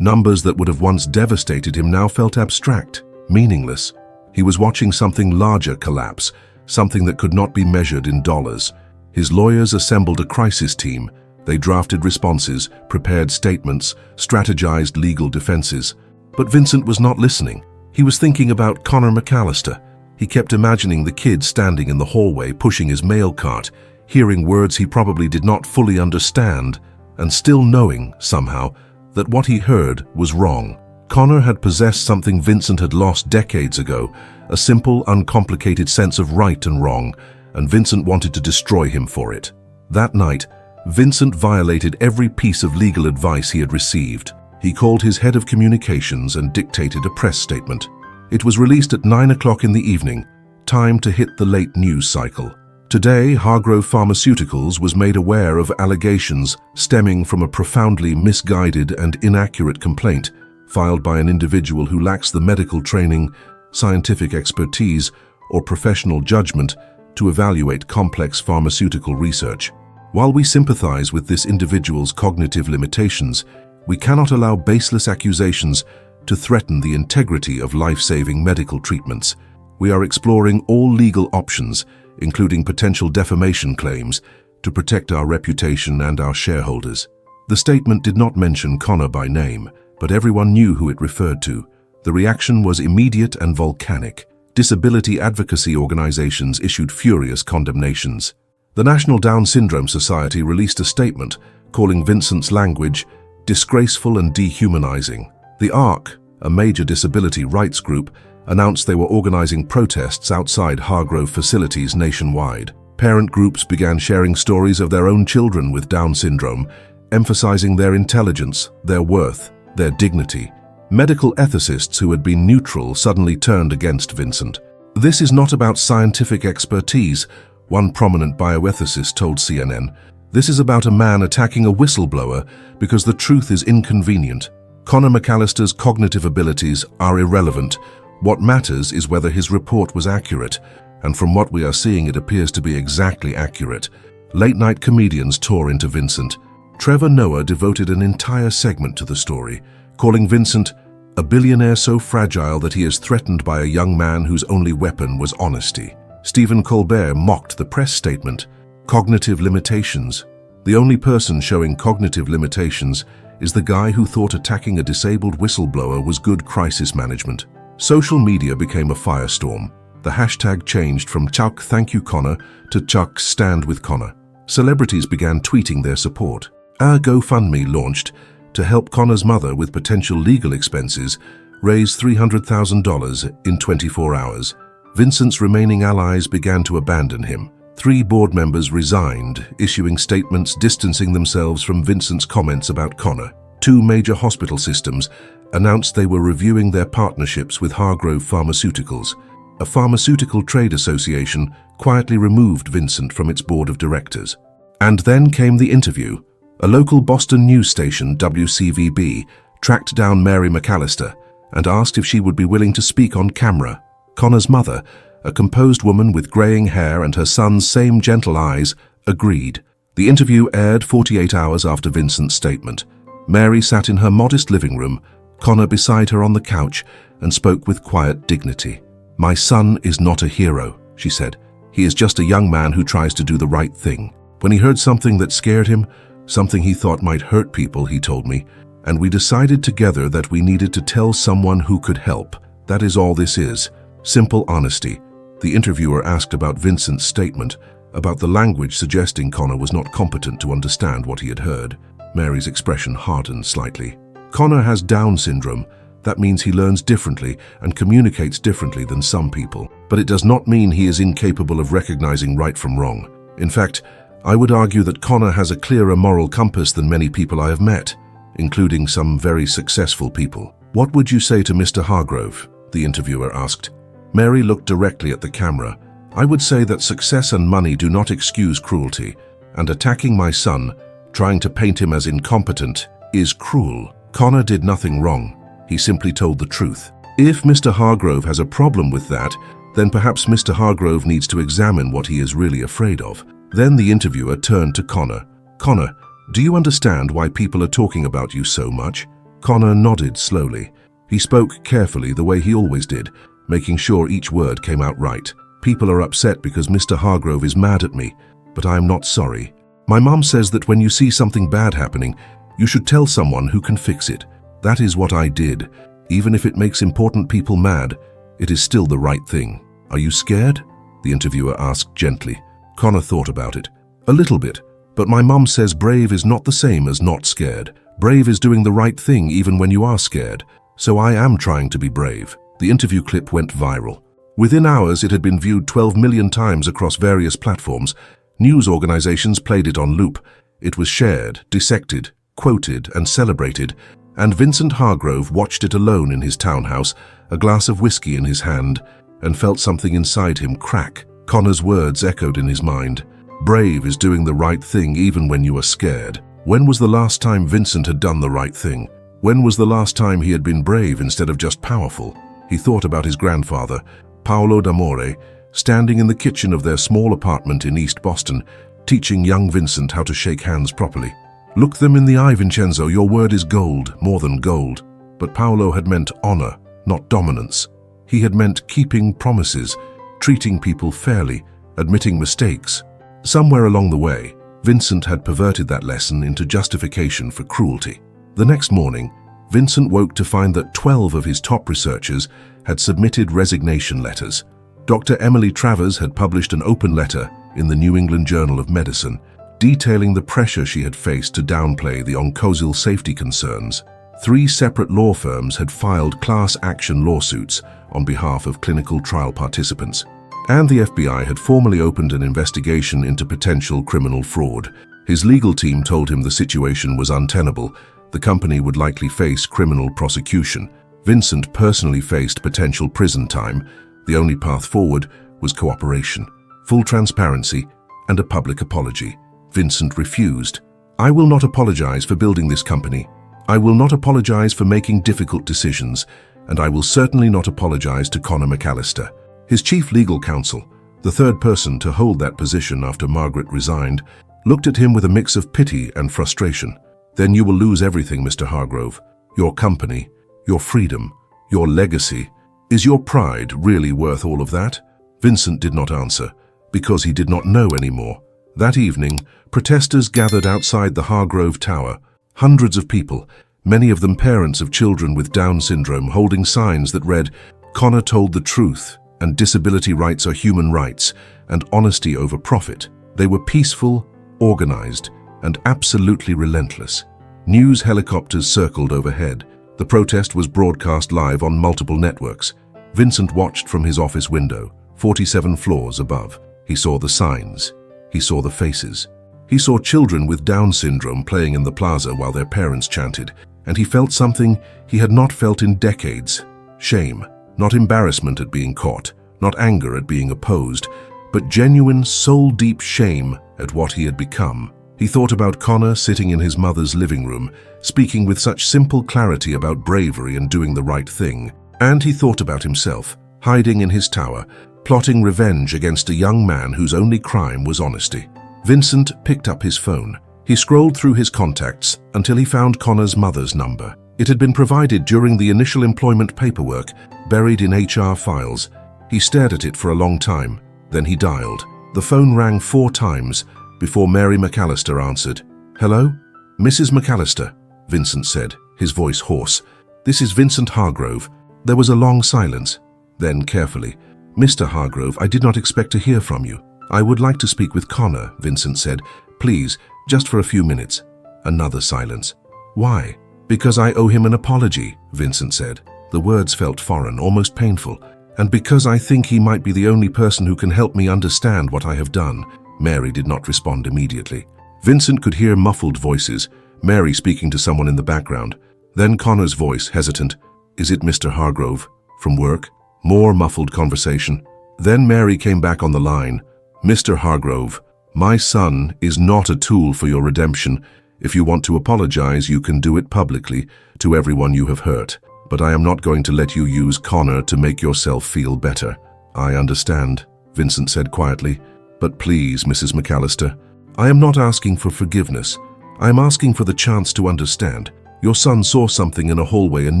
Numbers that would have once devastated him now felt abstract, meaningless. He was watching something larger collapse, something that could not be measured in dollars. His lawyers assembled a crisis team. They drafted responses, prepared statements, strategized legal defenses. But Vincent was not listening. He was thinking about Connor McAllister, He kept imagining the kid standing in the hallway pushing his mail cart, hearing words he probably did not fully understand, and still knowing, somehow, that what he heard was wrong. Connor had possessed something Vincent had lost decades ago, a simple, uncomplicated sense of right and wrong, and Vincent wanted to destroy him for it. That night, Vincent violated every piece of legal advice he had received. He called his head of communications and dictated a press statement. It was released at 9 o'clock in the evening, time to hit the late news cycle. Today, Hargrove Pharmaceuticals was made aware of allegations stemming from a profoundly misguided and inaccurate complaint filed by an individual who lacks the medical training, scientific expertise, or professional judgment to evaluate complex pharmaceutical research. While we sympathize with this individual's cognitive limitations, we cannot allow baseless accusations to threaten the integrity of life-saving medical treatments. We are exploring all legal options, including potential defamation claims, to protect our reputation and our shareholders. The statement did not mention Connor by name, but everyone knew who it referred to. The reaction was immediate and volcanic. Disability advocacy organizations issued furious condemnations. The National Down Syndrome Society released a statement calling Vincent's language disgraceful and dehumanizing. The ARC, a major disability rights group, announced they were organizing protests outside Hargrove facilities nationwide. Parent groups began sharing stories of their own children with Down syndrome, emphasizing their intelligence, their worth, their dignity. Medical ethicists who had been neutral suddenly turned against Vincent. "This is not about scientific expertise," one prominent bioethicist told CNN. "This is about a man attacking a whistleblower because the truth is inconvenient. Connor McAllister's cognitive abilities are irrelevant. What matters is whether his report was accurate, and from what we are seeing it appears to be exactly accurate." Late-night comedians tore into Vincent. Trevor Noah devoted an entire segment to the story, calling Vincent a billionaire so fragile that he is threatened by a young man whose only weapon was honesty. Stephen Colbert mocked the press statement. Cognitive limitations. The only person showing cognitive limitations is the guy who thought attacking a disabled whistleblower was good crisis management. Social media became a firestorm. The hashtag changed from Chuck Thank You Connor to Chuck Stand With Connor. Celebrities began tweeting their support. A GoFundMe launched to help Connor's mother with potential legal expenses, raised $300,000 in 24 hours. Vincent's remaining allies began to abandon him. 3 board members resigned, issuing statements distancing themselves from Vincent's comments about Connor. 2 major hospital systems announced they were reviewing their partnerships with Hargrove Pharmaceuticals. A pharmaceutical trade association quietly removed Vincent from its board of directors. And then came the interview. A local Boston news station, WCVB, tracked down Mary McAllister and asked if she would be willing to speak on camera. Connor's mother, a composed woman with graying hair and her son's same gentle eyes, agreed. The interview aired 48 hours after Vincent's statement. Mary sat in her modest living room, Connor beside her on the couch, and spoke with quiet dignity. "My son is not a hero," she said. "He is just a young man who tries to do the right thing. When he heard something that scared him, something he thought might hurt people, he told me, and we decided together that we needed to tell someone who could help. That is all this is. Simple honesty." The interviewer asked about Vincent's statement, about the language suggesting Connor was not competent to understand what he had heard. Mary's expression hardened slightly. "Connor has Down syndrome. That means he learns differently and communicates differently than some people. But it does not mean he is incapable of recognizing right from wrong. In fact, I would argue that Connor has a clearer moral compass than many people I have met, including some very successful people." "What would you say to Mr. Hargrove?" the interviewer asked. Mary looked directly at the camera. "I would say that success and money do not excuse cruelty, and attacking my son, trying to paint him as incompetent, is cruel. Connor did nothing wrong. He simply told the truth. If Mr. Hargrove has a problem with that, then perhaps Mr. Hargrove needs to examine what he is really afraid of." Then the interviewer turned to Connor. "Connor, do you understand why people are talking about you so much?" Connor nodded slowly. He spoke carefully the way he always did, making sure each word came out right. "People are upset because Mr. Hargrove is mad at me, but I am not sorry. My mom says that when you see something bad happening, you should tell someone who can fix it. That is what I did. Even if it makes important people mad, it is still the right thing. "Are you scared?" the interviewer asked gently. Connor thought about it. "A little bit, but my mom says brave is not the same as not scared. Brave is doing the right thing even when you are scared. So I am trying to be brave." The interview clip went viral. Within hours, it had been viewed 12 million times across various platforms. News organizations played it on loop. It was shared, dissected, quoted, and celebrated, and Vincent Hargrove watched it alone in his townhouse, a glass of whiskey in his hand, and felt something inside him crack. Connor's words echoed in his mind. Brave is doing the right thing even when you are scared. When was the last time Vincent had done the right thing? When was the last time he had been brave instead of just powerful? He thought about his grandfather, Paolo D'Amore, standing in the kitchen of their small apartment in East Boston, teaching young Vincent how to shake hands properly. "Look them in the eye, Vincenzo, your word is gold, more than gold." But Paolo had meant honor, not dominance. He had meant keeping promises, treating people fairly, admitting mistakes. Somewhere along the way, Vincent had perverted that lesson into justification for cruelty. The next morning, Vincent woke to find that 12 of his top researchers had submitted resignation letters. Dr. Emily Travers had published an open letter in the New England Journal of Medicine, detailing the pressure she had faced to downplay the oncosyl safety concerns. 3 separate law firms had filed class action lawsuits on behalf of clinical trial participants, and the FBI had formally opened an investigation into potential criminal fraud. His legal team told him the situation was untenable. The company would likely face criminal prosecution. Vincent personally faced potential prison time. The only path forward was cooperation, full transparency, and a public apology. Vincent refused. "I will not apologize for building this company. I will not apologize for making difficult decisions, and I will certainly not apologize to Connor McAllister." His chief legal counsel, the third person to hold that position after Margaret resigned, looked at him with a mix of pity and frustration. "Then you will lose everything, Mr. Hargrove. Your company, your freedom, your legacy. Is your pride really worth all of that?" Vincent did not answer, because he did not know anymore. That evening, protesters gathered outside the Hargrove Tower. Hundreds of people, many of them parents of children with Down syndrome, holding signs that read, "Connor told the truth, and disability rights are human rights, and honesty over profit." They were peaceful, organized, and absolutely relentless. News helicopters circled overhead. The protest was broadcast live on multiple networks. Vincent watched from his office window, 47 floors above. He saw the signs. He saw the faces. He saw children with Down syndrome playing in the plaza while their parents chanted, and he felt something he had not felt in decades. Shame, not embarrassment at being caught, not anger at being opposed, but genuine, soul-deep shame at what he had become. He thought about Connor sitting in his mother's living room, speaking with such simple clarity about bravery and doing the right thing. And he thought about himself, hiding in his tower, plotting revenge against a young man whose only crime was honesty. Vincent picked up his phone. He scrolled through his contacts until he found Connor's mother's number. It had been provided during the initial employment paperwork, buried in HR files. He stared at it for a long time. Then he dialed. The phone rang 4 times before Mary McAllister answered. "Hello? Mrs. McAllister," Vincent said, his voice hoarse. "This is Vincent Hargrove." There was a long silence. Then, carefully, "Mr. Hargrove, I did not expect to hear from you. I would like to speak with Connor," Vincent said. "Please, just for a few minutes." Another silence. "Why?" "Because I owe him an apology," Vincent said. The words felt foreign, almost painful. "And because I think he might be the only person who can help me understand what I have done." Mary did not respond immediately. Vincent could hear muffled voices, Mary speaking to someone in the background. Then Connor's voice, hesitant. "Is it Mr. Hargrove? From work?" More muffled conversation. Then Mary came back on the line. "Mr. Hargrove, my son is not a tool for your redemption. If you want to apologize, you can do it publicly to everyone you have hurt. But I am not going to let you use Connor to make yourself feel better." "I understand," Vincent said quietly. "But please, Mrs. McAllister, I am not asking for forgiveness. I am asking for the chance to understand. Your son saw something in a hallway and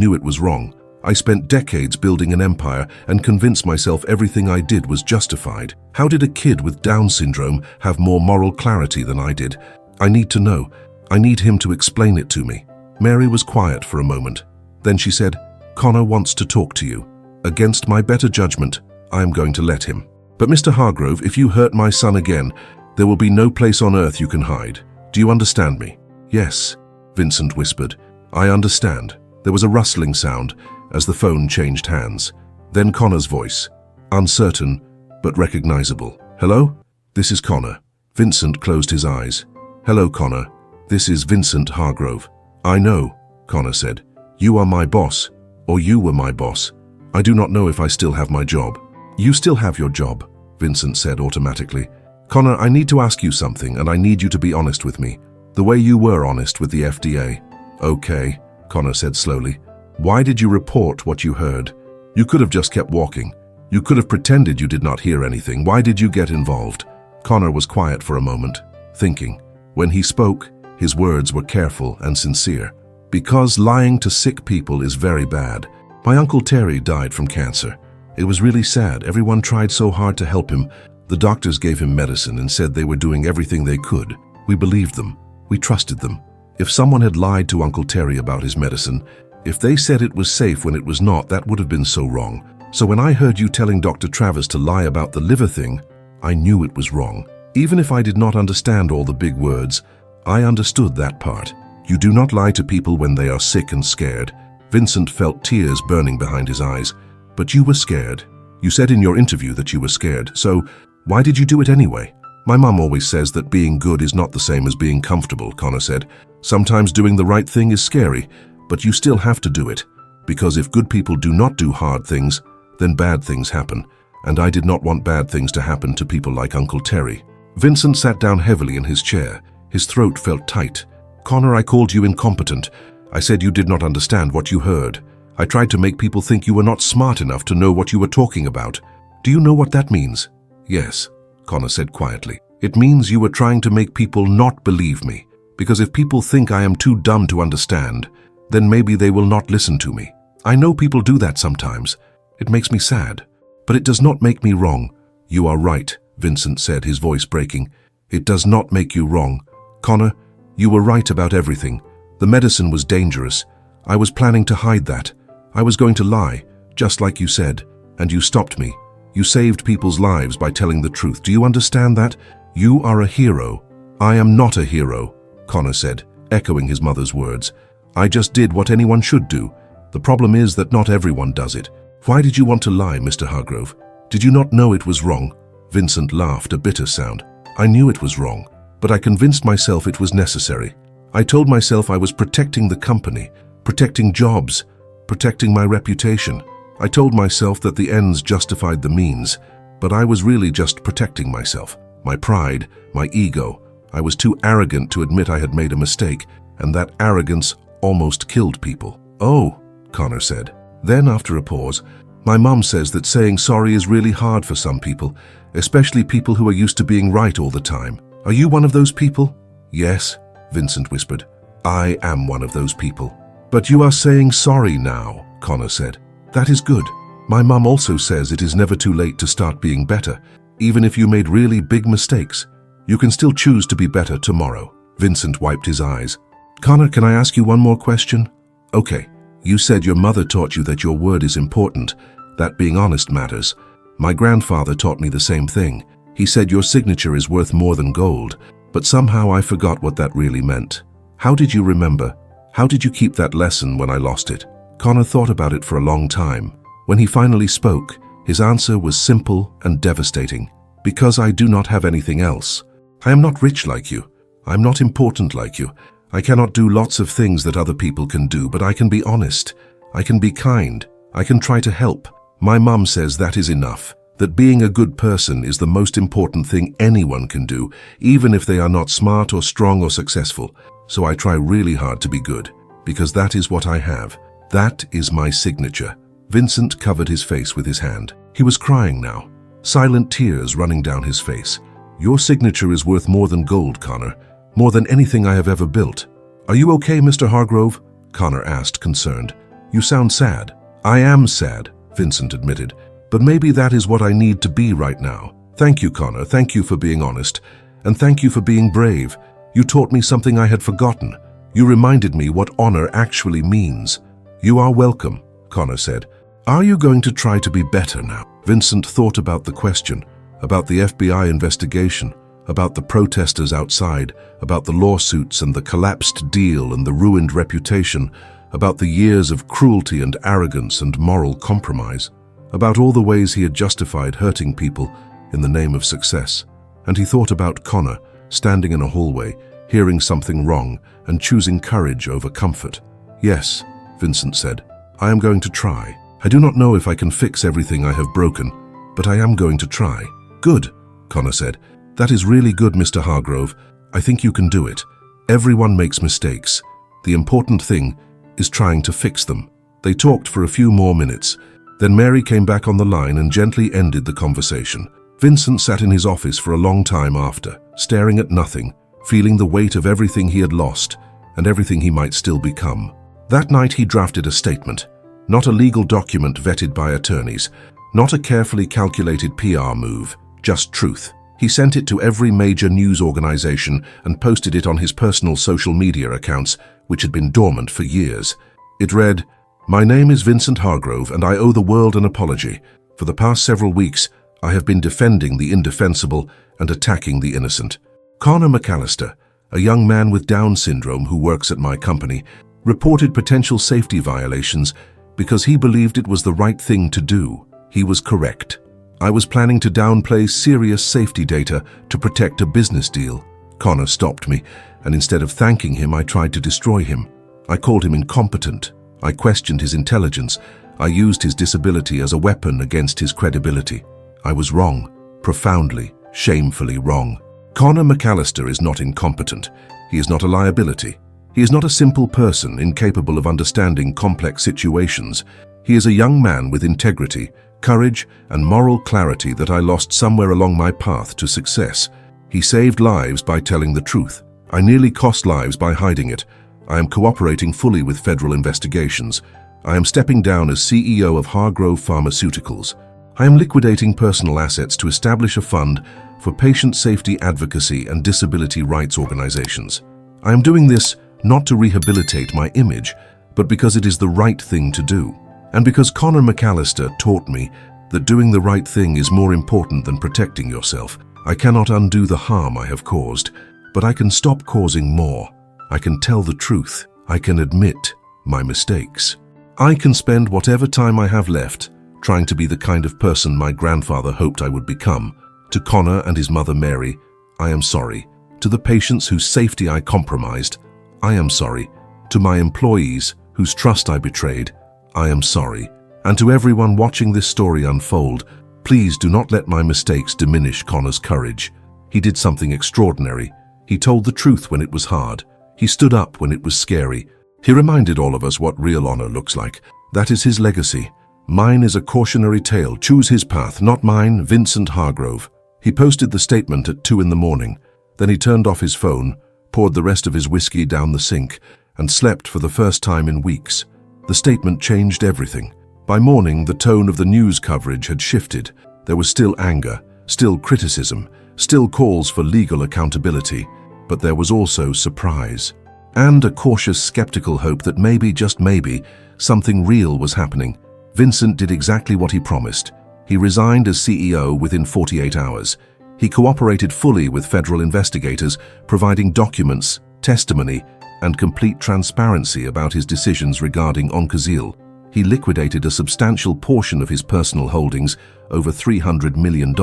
knew it was wrong. I spent decades building an empire and convinced myself everything I did was justified. How did a kid with Down syndrome have more moral clarity than I did? I need to know. I need him to explain it to me." Mary was quiet for a moment. Then she said, "Connor wants to talk to you. Against my better judgment, I am going to let him. But Mr. Hargrove, if you hurt my son again, there will be no place on earth you can hide. Do you understand me?" "Yes," Vincent whispered. "I understand." There was a rustling sound as the phone changed hands. Then Connor's voice, uncertain but recognizable. "Hello? This is Connor." Vincent closed his eyes. "Hello, Connor. This is Vincent Hargrove." "I know," Connor said. "You are my boss, or you were my boss. I do not know if I still have my job." "You still have your job," Vincent said automatically. "Connor, I need to ask you something, and I need you to be honest with me, the way you were honest with the FDA." "Okay," Connor said slowly. "Why did you report what you heard? You could have just kept walking. You could have pretended you did not hear anything. Why did you get involved?" Connor was quiet for a moment, thinking. When he spoke, his words were careful and sincere. "Because lying to sick people is very bad. My Uncle Terry died from cancer. It was really sad. Everyone tried so hard to help him. The doctors gave him medicine and said they were doing everything they could. We believed them. We trusted them. If someone had lied to Uncle Terry about his medicine, if they said it was safe when it was not, that would have been so wrong. So when I heard you telling Dr. Travers to lie about the liver thing, I knew it was wrong. Even if I did not understand all the big words, I understood that part. You do not lie to people when they are sick and scared." Vincent felt tears burning behind his eyes. "But you were scared. You said in your interview that you were scared. So why did you do it anyway?" "My mom always says that being good is not the same as being comfortable," Connor said. "Sometimes doing the right thing is scary, but you still have to do it. Because if good people do not do hard things, then bad things happen. And I did not want bad things to happen to people like Uncle Terry." Vincent sat down heavily in his chair. His throat felt tight. "Connor, I called you incompetent. I said you did not understand what you heard. I tried to make people think you were not smart enough to know what you were talking about. Do you know what that means?" "Yes," Connor said quietly. "It means you were trying to make people not believe me. Because if people think I am too dumb to understand, then maybe they will not listen to me. I know people do that sometimes. It makes me sad. But it does not make me wrong." "You are right," Vincent said, his voice breaking. "It does not make you wrong. Connor, you were right about everything. The medicine was dangerous. I was planning to hide that. I was going to lie, just like you said, and you stopped me. You saved people's lives by telling the truth. Do you understand that? You are a hero." "I am not a hero," Connor said, echoing his mother's words. "I just did what anyone should do. The problem is that not everyone does it. Why did you want to lie, Mr. Hargrove? Did you not know it was wrong?" Vincent laughed, a bitter sound. "I knew it was wrong, but I convinced myself it was necessary. I told myself I was protecting the company, protecting jobs, protecting my reputation. I told myself that the ends justified the means, but I was really just protecting myself, my pride, my ego. I was too arrogant to admit I had made a mistake, and that arrogance almost killed people." "Oh," Connor said. Then, after a pause, "My mom says that saying sorry is really hard for some people, especially people who are used to being right all the time. Are you one of those people?" "Yes," Vincent whispered. "I am one of those people." "But you are saying sorry now," Connor said. "That is good. My mom also says it is never too late to start being better. Even if you made really big mistakes, you can still choose to be better tomorrow." Vincent wiped his eyes. "Connor, can I ask you one more question?" "Okay. You said your mother taught you that your word is important, that being honest matters. My grandfather taught me the same thing. He said your signature is worth more than gold, but somehow I forgot what that really meant. How did you remember? How did you keep that lesson when I lost it?" Connor thought about it for a long time. When he finally spoke, his answer was simple and devastating. "Because I do not have anything else. I am not rich like you. I am not important like you. I cannot do lots of things that other people can do, but I can be honest. I can be kind. I can try to help. My mom says that is enough, that being a good person is the most important thing anyone can do, even if they are not smart or strong or successful. So I try really hard to be good, because that is what I have. That is my signature." Vincent covered his face with his hand. He was crying now, silent tears running down his face. "Your signature is worth more than gold, Connor. More than anything I have ever built." "Are you okay, Mr. Hargrove?" Connor asked, concerned. "You sound sad." "I am sad," Vincent admitted, "but maybe that is what I need to be right now. Thank you, Connor. Thank you for being honest. And thank you for being brave. You taught me something I had forgotten. You reminded me what honor actually means." "You are welcome," Connor said. "Are you going to try to be better now?" Vincent thought about the question, about the FBI investigation, about the protesters outside, about the lawsuits and the collapsed deal and the ruined reputation, about the years of cruelty and arrogance and moral compromise, about all the ways he had justified hurting people in the name of success. And he thought about Connor, standing in a hallway, hearing something wrong and choosing courage over comfort. "Yes," Vincent said, "I am going to try. I do not know if I can fix everything I have broken, but I am going to try." "Good," Connor said. "That is really good, Mr. Hargrove. I think you can do it. Everyone makes mistakes. The important thing is trying to fix them." They talked for a few more minutes. Then Mary came back on the line and gently ended the conversation. Vincent sat in his office for a long time after, staring at nothing, feeling the weight of everything he had lost and everything he might still become. That night he drafted a statement, not a legal document vetted by attorneys, not a carefully calculated PR move, just truth. He sent it to every major news organization and posted it on his personal social media accounts, which had been dormant for years. It read, "My name is Vincent Hargrove and I owe the world an apology. For the past several weeks, I have been defending the indefensible and attacking the innocent. Connor McAllister, a young man with Down syndrome who works at my company, reported potential safety violations because he believed it was the right thing to do. He was correct. I was planning to downplay serious safety data to protect a business deal. Connor stopped me, and instead of thanking him, I tried to destroy him. I called him incompetent. I questioned his intelligence. I used his disability as a weapon against his credibility. I was wrong, profoundly, shamefully wrong. Connor McAllister is not incompetent. He is not a liability. He is not a simple person incapable of understanding complex situations. He is a young man with integrity, courage, and moral clarity that I lost somewhere along my path to success. He saved lives by telling the truth. I nearly cost lives by hiding it. I am cooperating fully with federal investigations. I am stepping down as CEO of Hargrove Pharmaceuticals. I am liquidating personal assets to establish a fund for patient safety advocacy and disability rights organizations. I am doing this not to rehabilitate my image, but because it is the right thing to do. And because Connor McAllister taught me that doing the right thing is more important than protecting yourself. I cannot undo the harm I have caused, but I can stop causing more. I can tell the truth. I can admit my mistakes. I can spend whatever time I have left trying to be the kind of person my grandfather hoped I would become. To Connor and his mother Mary, I am sorry. To the patients whose safety I compromised, I am sorry. To my employees whose trust I betrayed, I am sorry. And to everyone watching this story unfold, please do not let my mistakes diminish Connor's courage. He did something extraordinary. He told the truth when it was hard. He stood up when it was scary. He reminded all of us what real honor looks like. That is his legacy. Mine is a cautionary tale. Choose his path, not mine, Vincent Hargrove. He posted the statement at 2 in the morning. Then he turned off his phone, poured the rest of his whiskey down the sink, and slept for the first time in weeks. The statement changed everything. By morning, the tone of the news coverage had shifted. There was still anger, still criticism, still calls for legal accountability, but there was also surprise. And a cautious, skeptical hope that maybe, just maybe, something real was happening. Vincent did exactly what he promised. He resigned as CEO within 48 hours. He cooperated fully with federal investigators, providing documents, testimony, and complete transparency about his decisions regarding Oncozil. He liquidated a substantial portion of his personal holdings, over $300 million,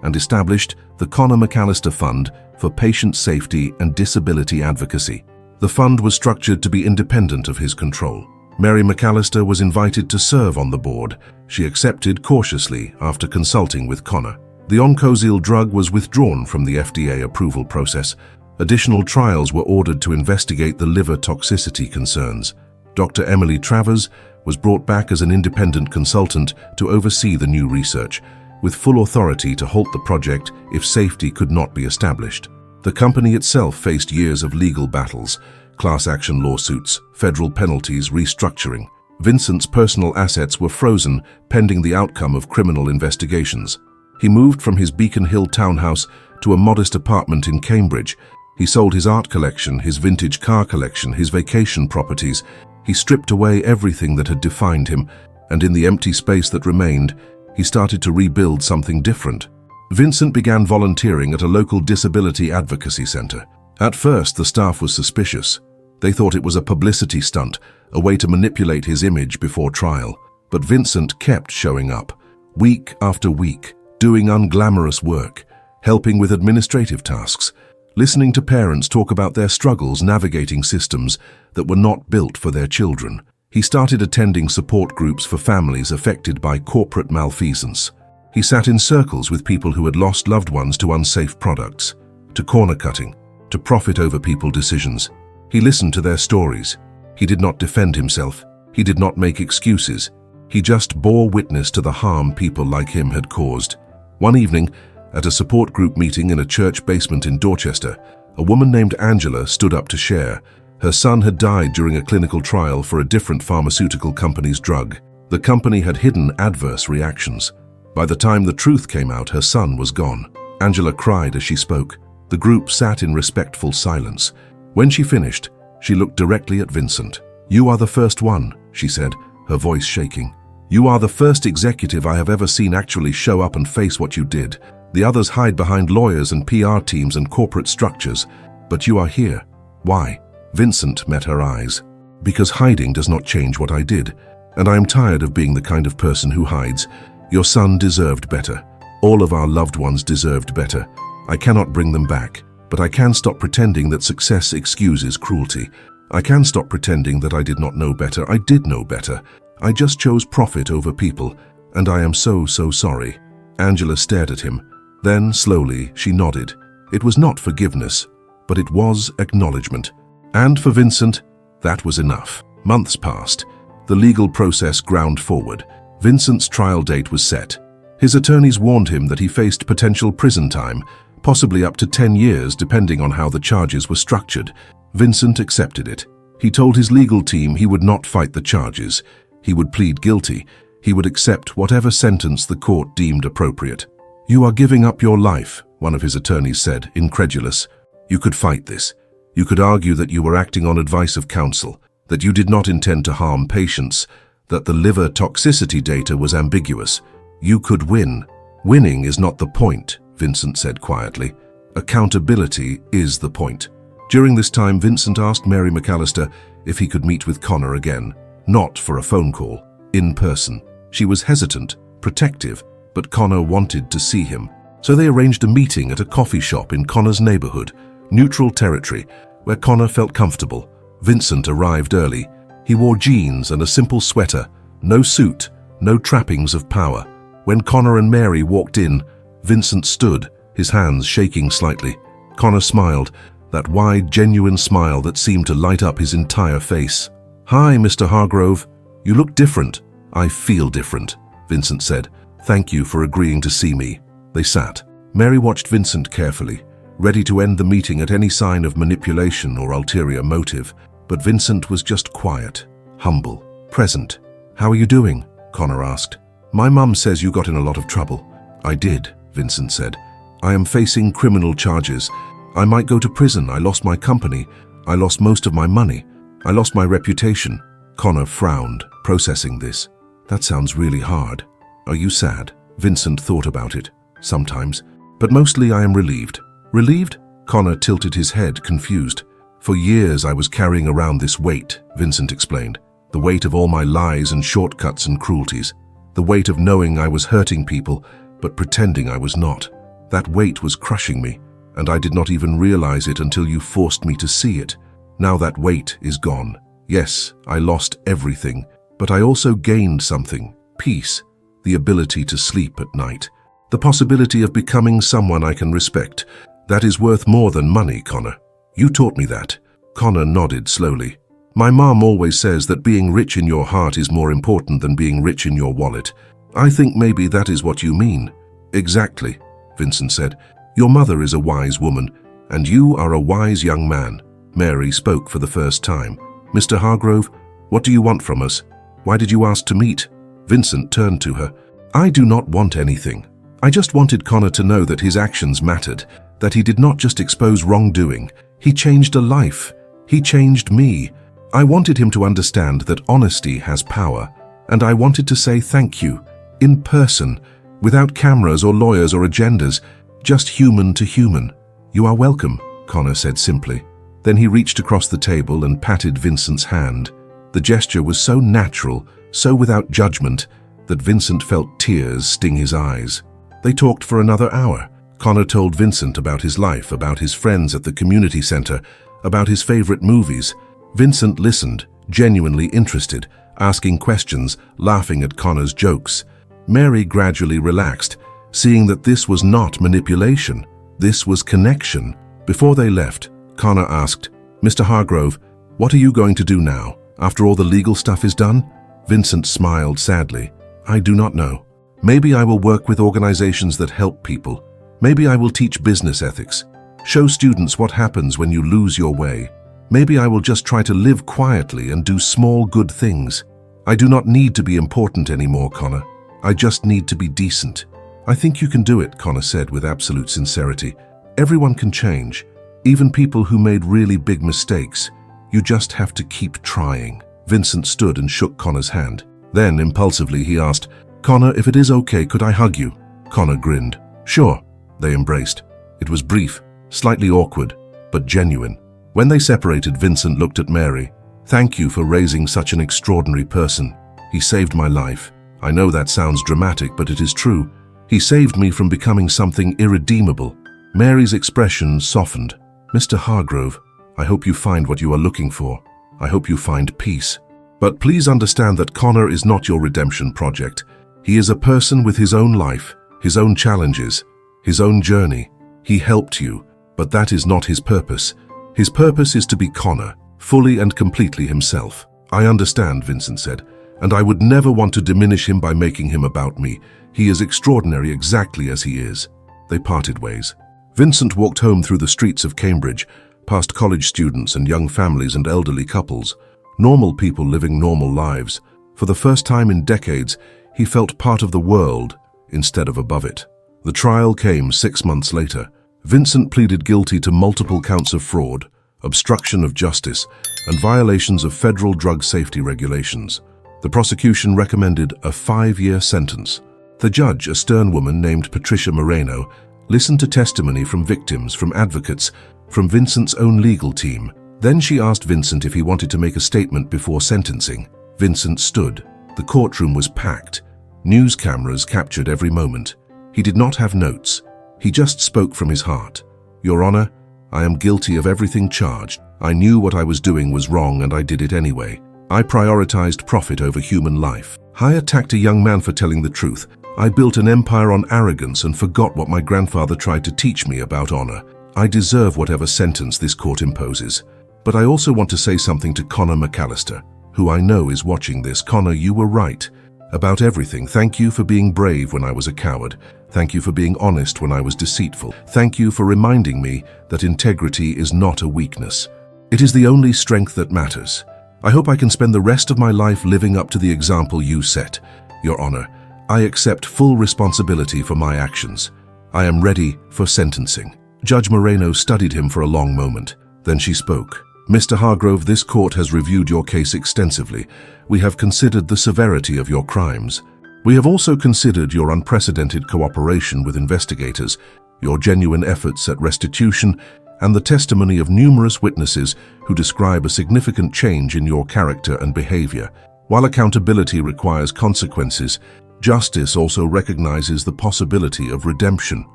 and established the Connor McAllister Fund for Patient Safety and Disability Advocacy. The fund was structured to be independent of his control. Mary McAllister was invited to serve on the board. She accepted cautiously after consulting with Connor. The Oncozil drug was withdrawn from the FDA approval process. Additional trials were ordered to investigate the liver toxicity concerns. Dr. Emily Travers was brought back as an independent consultant to oversee the new research, with full authority to halt the project if safety could not be established. The company itself faced years of legal battles, class action lawsuits, federal penalties, restructuring. Vincent's personal assets were frozen pending the outcome of criminal investigations. He moved from his Beacon Hill townhouse to a modest apartment in Cambridge. He sold his art collection, his vintage car collection, his vacation properties. He stripped away everything that had defined him, and in the empty space that remained, He started to rebuild something different. Vincent began volunteering at a local disability advocacy center. At first, the staff was suspicious. They thought it was a publicity stunt, a way to manipulate his image before trial. But Vincent kept showing up, week after week, doing unglamorous work, helping with administrative tasks, listening to parents talk about their struggles navigating systems that were not built for their children. He started attending support groups for families affected by corporate malfeasance. He sat in circles with people who had lost loved ones to unsafe products, to corner cutting, to profit over people decisions. He listened to their stories. He did not defend himself. He did not make excuses. He just bore witness to the harm people like him had caused. One evening, at a support group meeting in a church basement in Dorchester, a woman named Angela stood up to share. Her son had died during a clinical trial for a different pharmaceutical company's drug. The company had hidden adverse reactions. By the time the truth came out, her son was gone. Angela cried as she spoke. The group sat in respectful silence. When she finished, she looked directly at Vincent. "You are the first one," she said, her voice shaking. "You are the first executive I have ever seen actually show up and face what you did. The others hide behind lawyers and PR teams and corporate structures. But you are here. Why?" Vincent met her eyes. "Because hiding does not change what I did. And I am tired of being the kind of person who hides. Your son deserved better. All of our loved ones deserved better. I cannot bring them back, but I can stop pretending that success excuses cruelty. I can stop pretending that I did not know better. I did know better. I just chose profit over people, and I am so sorry." Angela stared at him. Then, slowly, she nodded. It was not forgiveness, but it was acknowledgement. And for Vincent, that was enough. Months passed. The legal process ground forward. Vincent's trial date was set. His attorneys warned him that he faced potential prison time, possibly up to 10 years depending on how the charges were structured. Vincent accepted it. He told his legal team he would not fight the charges. He would plead guilty. He would accept whatever sentence the court deemed appropriate. "You are giving up your life," one of his attorneys said, incredulous. "You could fight this. You could argue that you were acting on advice of counsel, that you did not intend to harm patients, that the liver toxicity data was ambiguous. You could win. Winning is not the point," Vincent said quietly. "Accountability is the point." During this time, Vincent asked Mary McAllister if he could meet with Connor again, not for a phone call, in person. She was hesitant, protective, but Connor wanted to see him. So they arranged a meeting at a coffee shop in Connor's neighborhood, neutral territory, where Connor felt comfortable. Vincent arrived early. He wore jeans and a simple sweater, no suit, no trappings of power. When Connor and Mary walked in, Vincent stood, his hands shaking slightly. Connor smiled, that wide, genuine smile that seemed to light up his entire face. "Hi, Mr. Hargrove. You look different." "I feel different," Vincent said. "Thank you for agreeing to see me." They sat. Mary watched Vincent carefully, ready to end the meeting at any sign of manipulation or ulterior motive. But Vincent was just quiet, humble, present. "How are you doing?" Connor asked. "My mum says you got in a lot of trouble." "I did," Vincent said. "I am facing criminal charges. I might go to prison. I lost my company. I lost most of my money. I lost my reputation." Connor frowned, processing this. "That sounds really hard. Are you sad?" Vincent thought about it. "Sometimes. But mostly I am relieved." "Relieved?" Connor tilted his head, confused. "For years I was carrying around this weight," Vincent explained. "The weight of all my lies and shortcuts and cruelties. The weight of knowing I was hurting people, but pretending I was not. That weight was crushing me, and I did not even realize it until you forced me to see it. Now that weight is gone. Yes, I lost everything, but I also gained something. Peace. The ability to sleep at night. The possibility of becoming someone I can respect. That is worth more than money, Connor. You taught me that." Connor nodded slowly. "My mom always says that being rich in your heart is more important than being rich in your wallet. I think maybe that is what you mean." "Exactly," Vincent said. "Your mother is a wise woman, and you are a wise young man." Mary spoke for the first time. "Mr. Hargrove, what do you want from us? Why did you ask to meet?" Vincent turned to her. "I do not want anything. I just wanted Connor to know that his actions mattered, that he did not just expose wrongdoing. He changed a life. He changed me. I wanted him to understand that honesty has power, and I wanted to say thank you. in person, without cameras or lawyers or agendas, just human to human. "You are welcome," Connor said simply. Then he reached across the table and patted Vincent's hand. The gesture was so natural, so without judgment, that Vincent felt tears sting his eyes. They talked for another hour. Connor told Vincent about his life, about his friends at the community center, about his favorite movies. Vincent listened, genuinely interested, asking questions, laughing at Connor's jokes. Mary gradually relaxed, seeing that this was not manipulation. This was connection. Before they left, Connor asked, "Mr. Hargrove, what are you going to do now, after all the legal stuff is done?" Vincent smiled sadly. "I do not know. Maybe I will work with organizations that help people. Maybe I will teach business ethics, show students what happens when you lose your way. Maybe I will just try to live quietly and do small good things. I do not need to be important anymore, Connor. I just need to be decent." "I think you can do it," Connor said with absolute sincerity. "Everyone can change, even people who made really big mistakes. You just have to keep trying." Vincent stood and shook Connor's hand. Then, impulsively, he asked, "Connor, if it is okay, could I hug you?" Connor grinned. "Sure." They embraced. It was brief, slightly awkward, but genuine. When they separated, Vincent looked at Mary. "Thank you for raising such an extraordinary person. He saved my life. I know that sounds dramatic, but it is true. He saved me from becoming something irredeemable." Mary's expression softened. "Mr. Hargrove, I hope you find what you are looking for. I hope you find peace. But please understand that Connor is not your redemption project. He is a person with his own life, his own challenges, his own journey. He helped you, but that is not his purpose. His purpose is to be Connor, fully and completely himself." "I understand," Vincent said, "and I would never want to diminish him by making him about me. He is extraordinary exactly as he is." They parted ways. Vincent walked home through the streets of Cambridge, past college students and young families and elderly couples. Normal people living normal lives. For the first time in decades, he felt part of the world instead of above it. The trial came 6 months later. Vincent pleaded guilty to multiple counts of fraud, obstruction of justice, and violations of federal drug safety regulations. The prosecution recommended a 5-year sentence. The judge, a stern woman named Patricia Moreno, listened to testimony from victims, from advocates, from Vincent's own legal team. Then she asked Vincent if he wanted to make a statement before sentencing. Vincent stood. The courtroom was packed. News cameras captured every moment. He did not have notes. He just spoke from his heart. "Your Honor, I am guilty of everything charged. I knew what I was doing was wrong and I did it anyway. I prioritized profit over human life. I attacked a young man for telling the truth. I built an empire on arrogance and forgot what my grandfather tried to teach me about honor. I deserve whatever sentence this court imposes. But I also want to say something to Connor McAllister, who I know is watching this. Connor, you were right about everything. Thank you for being brave when I was a coward. Thank you for being honest when I was deceitful. Thank you for reminding me that integrity is not a weakness. It is the only strength that matters. I hope I can spend the rest of my life living up to the example you set. Your Honor, I accept full responsibility for my actions. I am ready for sentencing." Judge Moreno studied him for a long moment. Then she spoke. "Mr. Hargrove, this court has reviewed your case extensively. We have considered the severity of your crimes. We have also considered your unprecedented cooperation with investigators, your genuine efforts at restitution, and the testimony of numerous witnesses who describe a significant change in your character and behavior. While accountability requires consequences, justice also recognizes the possibility of redemption.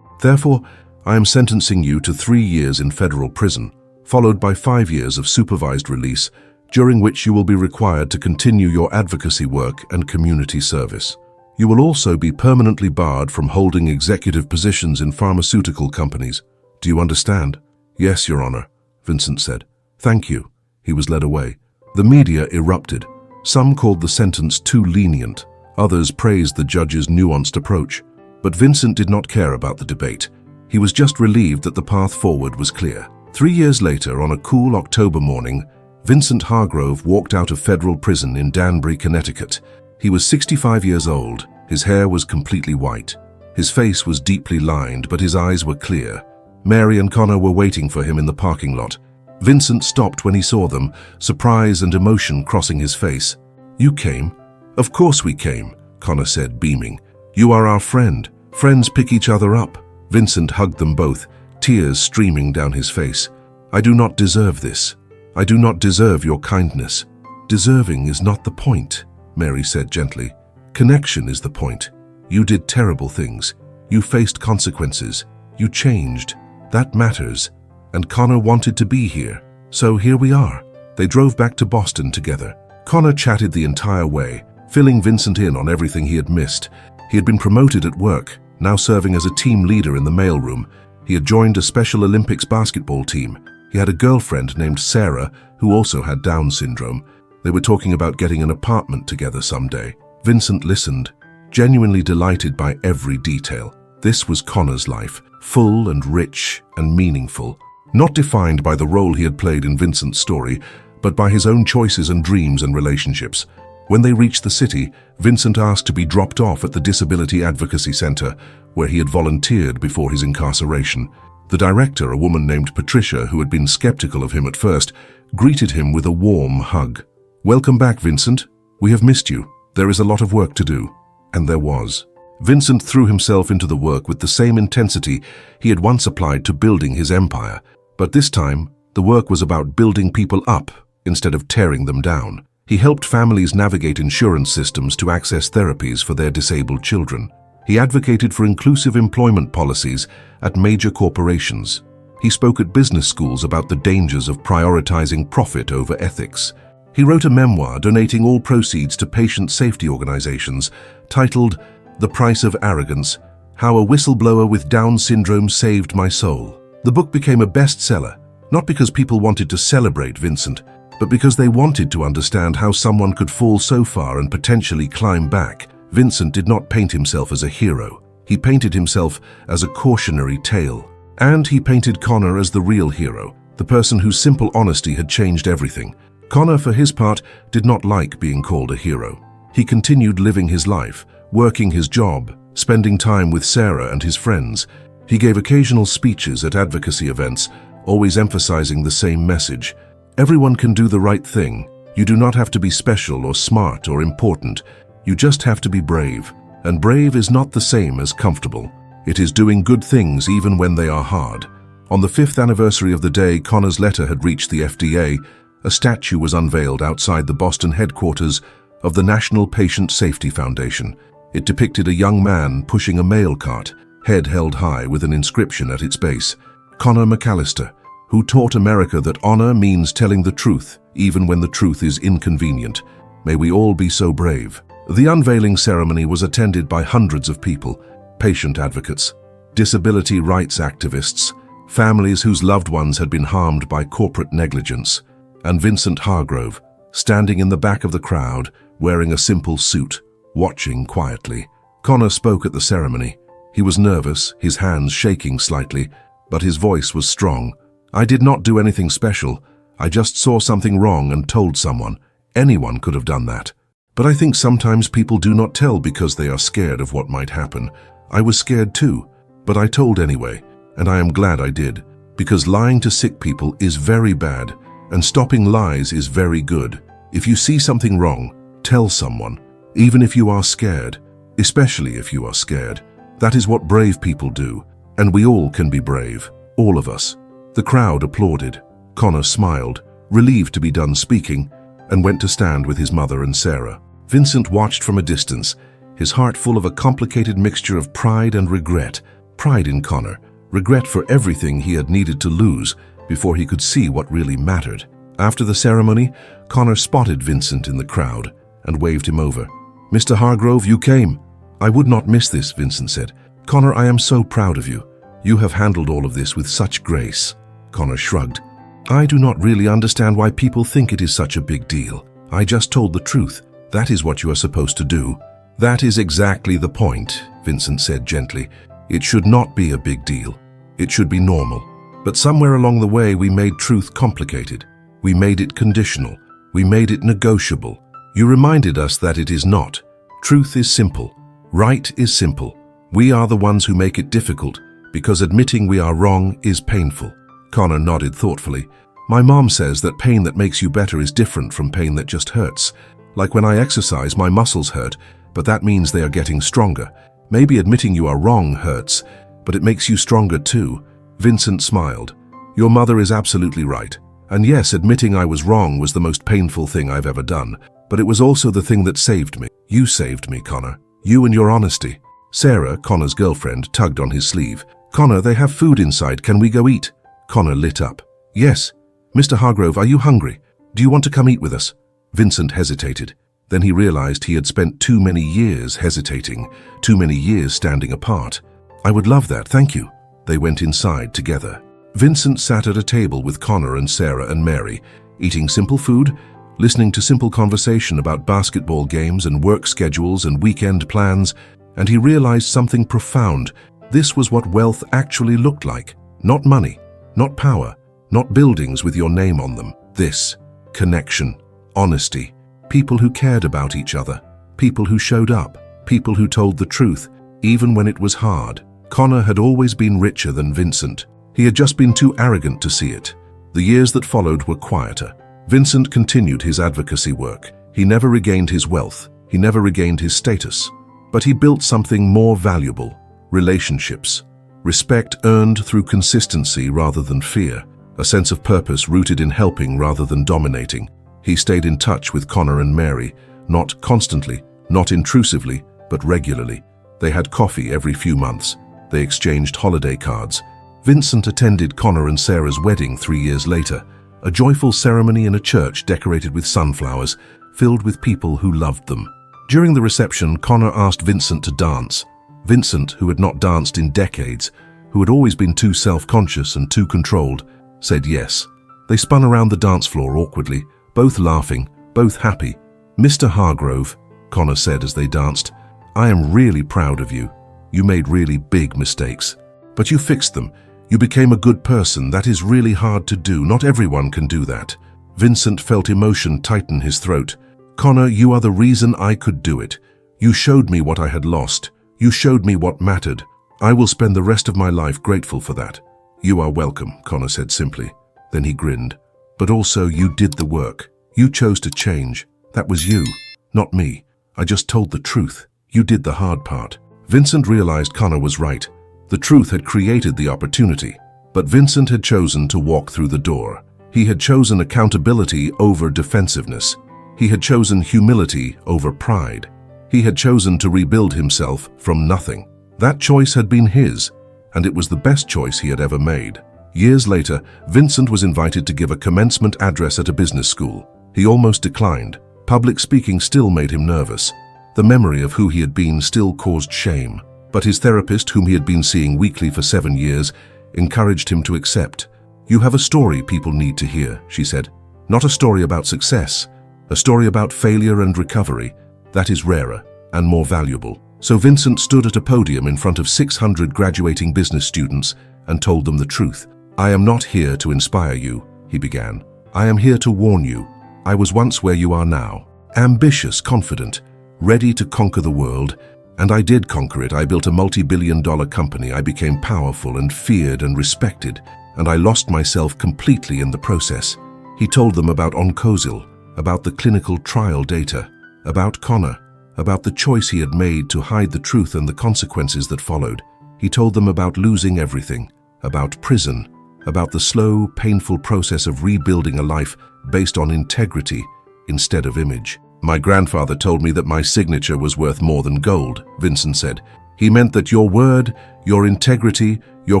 Therefore, I am sentencing you to 3 years in federal prison, followed by 5 years of supervised release, during which you will be required to continue your advocacy work and community service. You will also be permanently barred from holding executive positions in pharmaceutical companies. Do you understand?" "Yes, Your Honor," Vincent said. "Thank you." He was led away. The media erupted. Some called the sentence too lenient. Others praised the judge's nuanced approach. But Vincent did not care about the debate. He was just relieved that the path forward was clear. 3 years later, on a cool October morning, Vincent Hargrove walked out of federal prison in Danbury, Connecticut. He was 65 years old. His hair was completely white. His face was deeply lined, but his eyes were clear. Mary and Connor were waiting for him in the parking lot. Vincent stopped when he saw them, surprise and emotion crossing his face. "You came?" "Of course we came," Connor said, beaming. You are our friend. Friends pick each other up." Vincent hugged them both, tears streaming down his face. "I do not deserve this. I do not deserve your kindness." "Deserving is not the point," Mary said gently. "Connection is the point. You did terrible things. You faced consequences. You changed. That matters. And Connor wanted to be here. So here we are." They drove back to Boston together. Connor chatted the entire way, filling Vincent in on everything he had missed. He had been promoted at work, now serving as a team leader in the mailroom. He had joined a Special Olympics basketball team. He had a girlfriend named Sarah, who also had Down syndrome. They were talking about getting an apartment together someday. Vincent listened, genuinely delighted by every detail. This was Connor's life, full and rich and meaningful. Not defined by the role he had played in Vincent's story, but by his own choices and dreams and relationships. When they reached the city, Vincent asked to be dropped off at the Disability Advocacy Center, where he had volunteered before his incarceration. The director, a woman named Patricia, who had been skeptical of him at first, greeted him with a warm hug. "Welcome back, Vincent. We have missed you. There is a lot of work to do." And there was. Vincent threw himself into the work with the same intensity he had once applied to building his empire. But this time, the work was about building people up instead of tearing them down. He helped families navigate insurance systems to access therapies for their disabled children. He advocated for inclusive employment policies at major corporations. He spoke at business schools about the dangers of prioritizing profit over ethics. He wrote a memoir donating all proceeds to patient safety organizations titled "The Price of Arrogance: How a Whistleblower with Down Syndrome Saved My Soul." The book became a bestseller, not because people wanted to celebrate Vincent, but because they wanted to understand how someone could fall so far and potentially climb back. Vincent did not paint himself as a hero. He painted himself as a cautionary tale. And he painted Connor as the real hero, the person whose simple honesty had changed everything. Connor, for his part, did not like being called a hero. He continued living his life, working his job, spending time with Sarah and his friends. He gave occasional speeches at advocacy events, always emphasizing the same message. Everyone can do the right thing. You do not have to be special or smart or important. You just have to be brave. And brave is not the same as comfortable. It is doing good things even when they are hard. On the 5th anniversary of the day Connor's letter had reached the FDA, a statue was unveiled outside the Boston headquarters of the National Patient Safety Foundation. It depicted a young man pushing a mail cart, head held high with an inscription at its base. Connor McAllister, who taught America that honor means telling the truth, even when the truth is inconvenient. May we all be so brave. The unveiling ceremony was attended by hundreds of people, patient advocates, disability rights activists, families whose loved ones had been harmed by corporate negligence, and Vincent Hargrove, standing in the back of the crowd, wearing a simple suit, watching quietly. Connor spoke at the ceremony. He was nervous, his hands shaking slightly, but his voice was strong. "I did not do anything special. I just saw something wrong and told someone. Anyone could have done that. But I think sometimes people do not tell because they are scared of what might happen. I was scared too, but I told anyway, and I am glad I did, because lying to sick people is very bad, and stopping lies is very good. If you see something wrong, tell someone, even if you are scared, especially if you are scared. That is what brave people do, and we all can be brave, all of us." The crowd applauded. Connor smiled, relieved to be done speaking, and went to stand with his mother and Sarah. Vincent watched from a distance, his heart full of a complicated mixture of pride and regret. Pride in Connor, regret for everything he had needed to lose before he could see what really mattered. After the ceremony, Connor spotted Vincent in the crowd and waved him over. "Mr. Hargrove, you came." "I would not miss this," Vincent said. "Connor, I am so proud of you. You have handled all of this with such grace." Connor shrugged. "I do not really understand why people think it is such a big deal. I just told the truth. That is what you are supposed to do." "That is exactly the point," Vincent said gently. "It should not be a big deal. It should be normal. But somewhere along the way we made truth complicated. We made it conditional. We made it negotiable. You reminded us that it is not. Truth is simple. Right is simple. We are the ones who make it difficult because admitting we are wrong is painful." Connor nodded thoughtfully. "My mom says that pain that makes you better is different from pain that just hurts. Like when I exercise, my muscles hurt, but that means they are getting stronger. Maybe admitting you are wrong hurts, but it makes you stronger too. Vincent smiled. Your mother is absolutely right. And yes, admitting I was wrong was the most painful thing I've ever done. But it was also the thing that saved me. You saved me, Connor. You and your honesty. Sarah, Connor's girlfriend, tugged on his sleeve. Connor, they have food inside. Can we go eat? Connor lit up. Yes. Mr. Hargrove, are you hungry? Do you want to come eat with us? Vincent hesitated. Then he realized he had spent too many years hesitating, too many years standing apart. I would love that, thank you. They went inside together. Vincent sat at a table with Connor and Sarah and Mary, eating simple food, listening to simple conversation about basketball games and work schedules and weekend plans, and he realized something profound. This was what wealth actually looked like. Not money, not power, not buildings with your name on them. This, connection, honesty, people who cared about each other, people who showed up, people who told the truth, even when it was hard. Connor had always been richer than Vincent. He had just been too arrogant to see it. The years that followed were quieter. Vincent continued his advocacy work. He never regained his wealth. He never regained his status. But he built something more valuable: relationships. Respect earned through consistency rather than fear. A sense of purpose rooted in helping rather than dominating. He stayed in touch with Connor and Mary, not constantly, not intrusively, but regularly. They had coffee every few months. They exchanged holiday cards. Vincent attended Connor and Sarah's wedding 3 years later, a joyful ceremony in a church decorated with sunflowers, filled with people who loved them. During the reception, Connor asked Vincent to dance. Vincent, who had not danced in decades, who had always been too self-conscious and too controlled, said yes. They spun around the dance floor awkwardly, both laughing, both happy. Mr. Hargrove, Connor said as they danced, I am really proud of you. You made really big mistakes. But you fixed them. You became a good person. That is really hard to do. Not everyone can do that. Vincent felt emotion tighten his throat. Connor, you are the reason I could do it. You showed me what I had lost. You showed me what mattered. I will spend the rest of my life grateful for that. You are welcome, Connor said simply. Then he grinned. But also you did the work. You chose to change. That was you, not me. I just told the truth. You did the hard part. Vincent realized Connor was right. The truth had created the opportunity, but Vincent had chosen to walk through the door. He had chosen accountability over defensiveness. He had chosen humility over pride. He had chosen to rebuild himself from nothing. That choice had been his, and it was the best choice he had ever made. Years later, Vincent was invited to give a commencement address at a business school. He almost declined. Public speaking still made him nervous. The memory of who he had been still caused shame. But his therapist, whom he had been seeing weekly for 7 years, encouraged him to accept. You have a story people need to hear, she said. Not a story about success. A story about failure and recovery. That is rarer and more valuable. So Vincent stood at a podium in front of 600 graduating business students and told them the truth. I am not here to inspire you, he began. I am here to warn you. I was once where you are now. Ambitious, confident, ready to conquer the world. And I did conquer it. I built a multi-billion-dollar company. I became powerful and feared and respected, and I lost myself completely in the process. He told them about Oncosil, about the clinical trial data, about Connor, about the choice he had made to hide the truth and the consequences that followed. He told them about losing everything, about prison, about the slow, painful process of rebuilding a life based on integrity instead of image. My grandfather told me that my signature was worth more than gold, Vincent said. He meant that your word, your integrity, your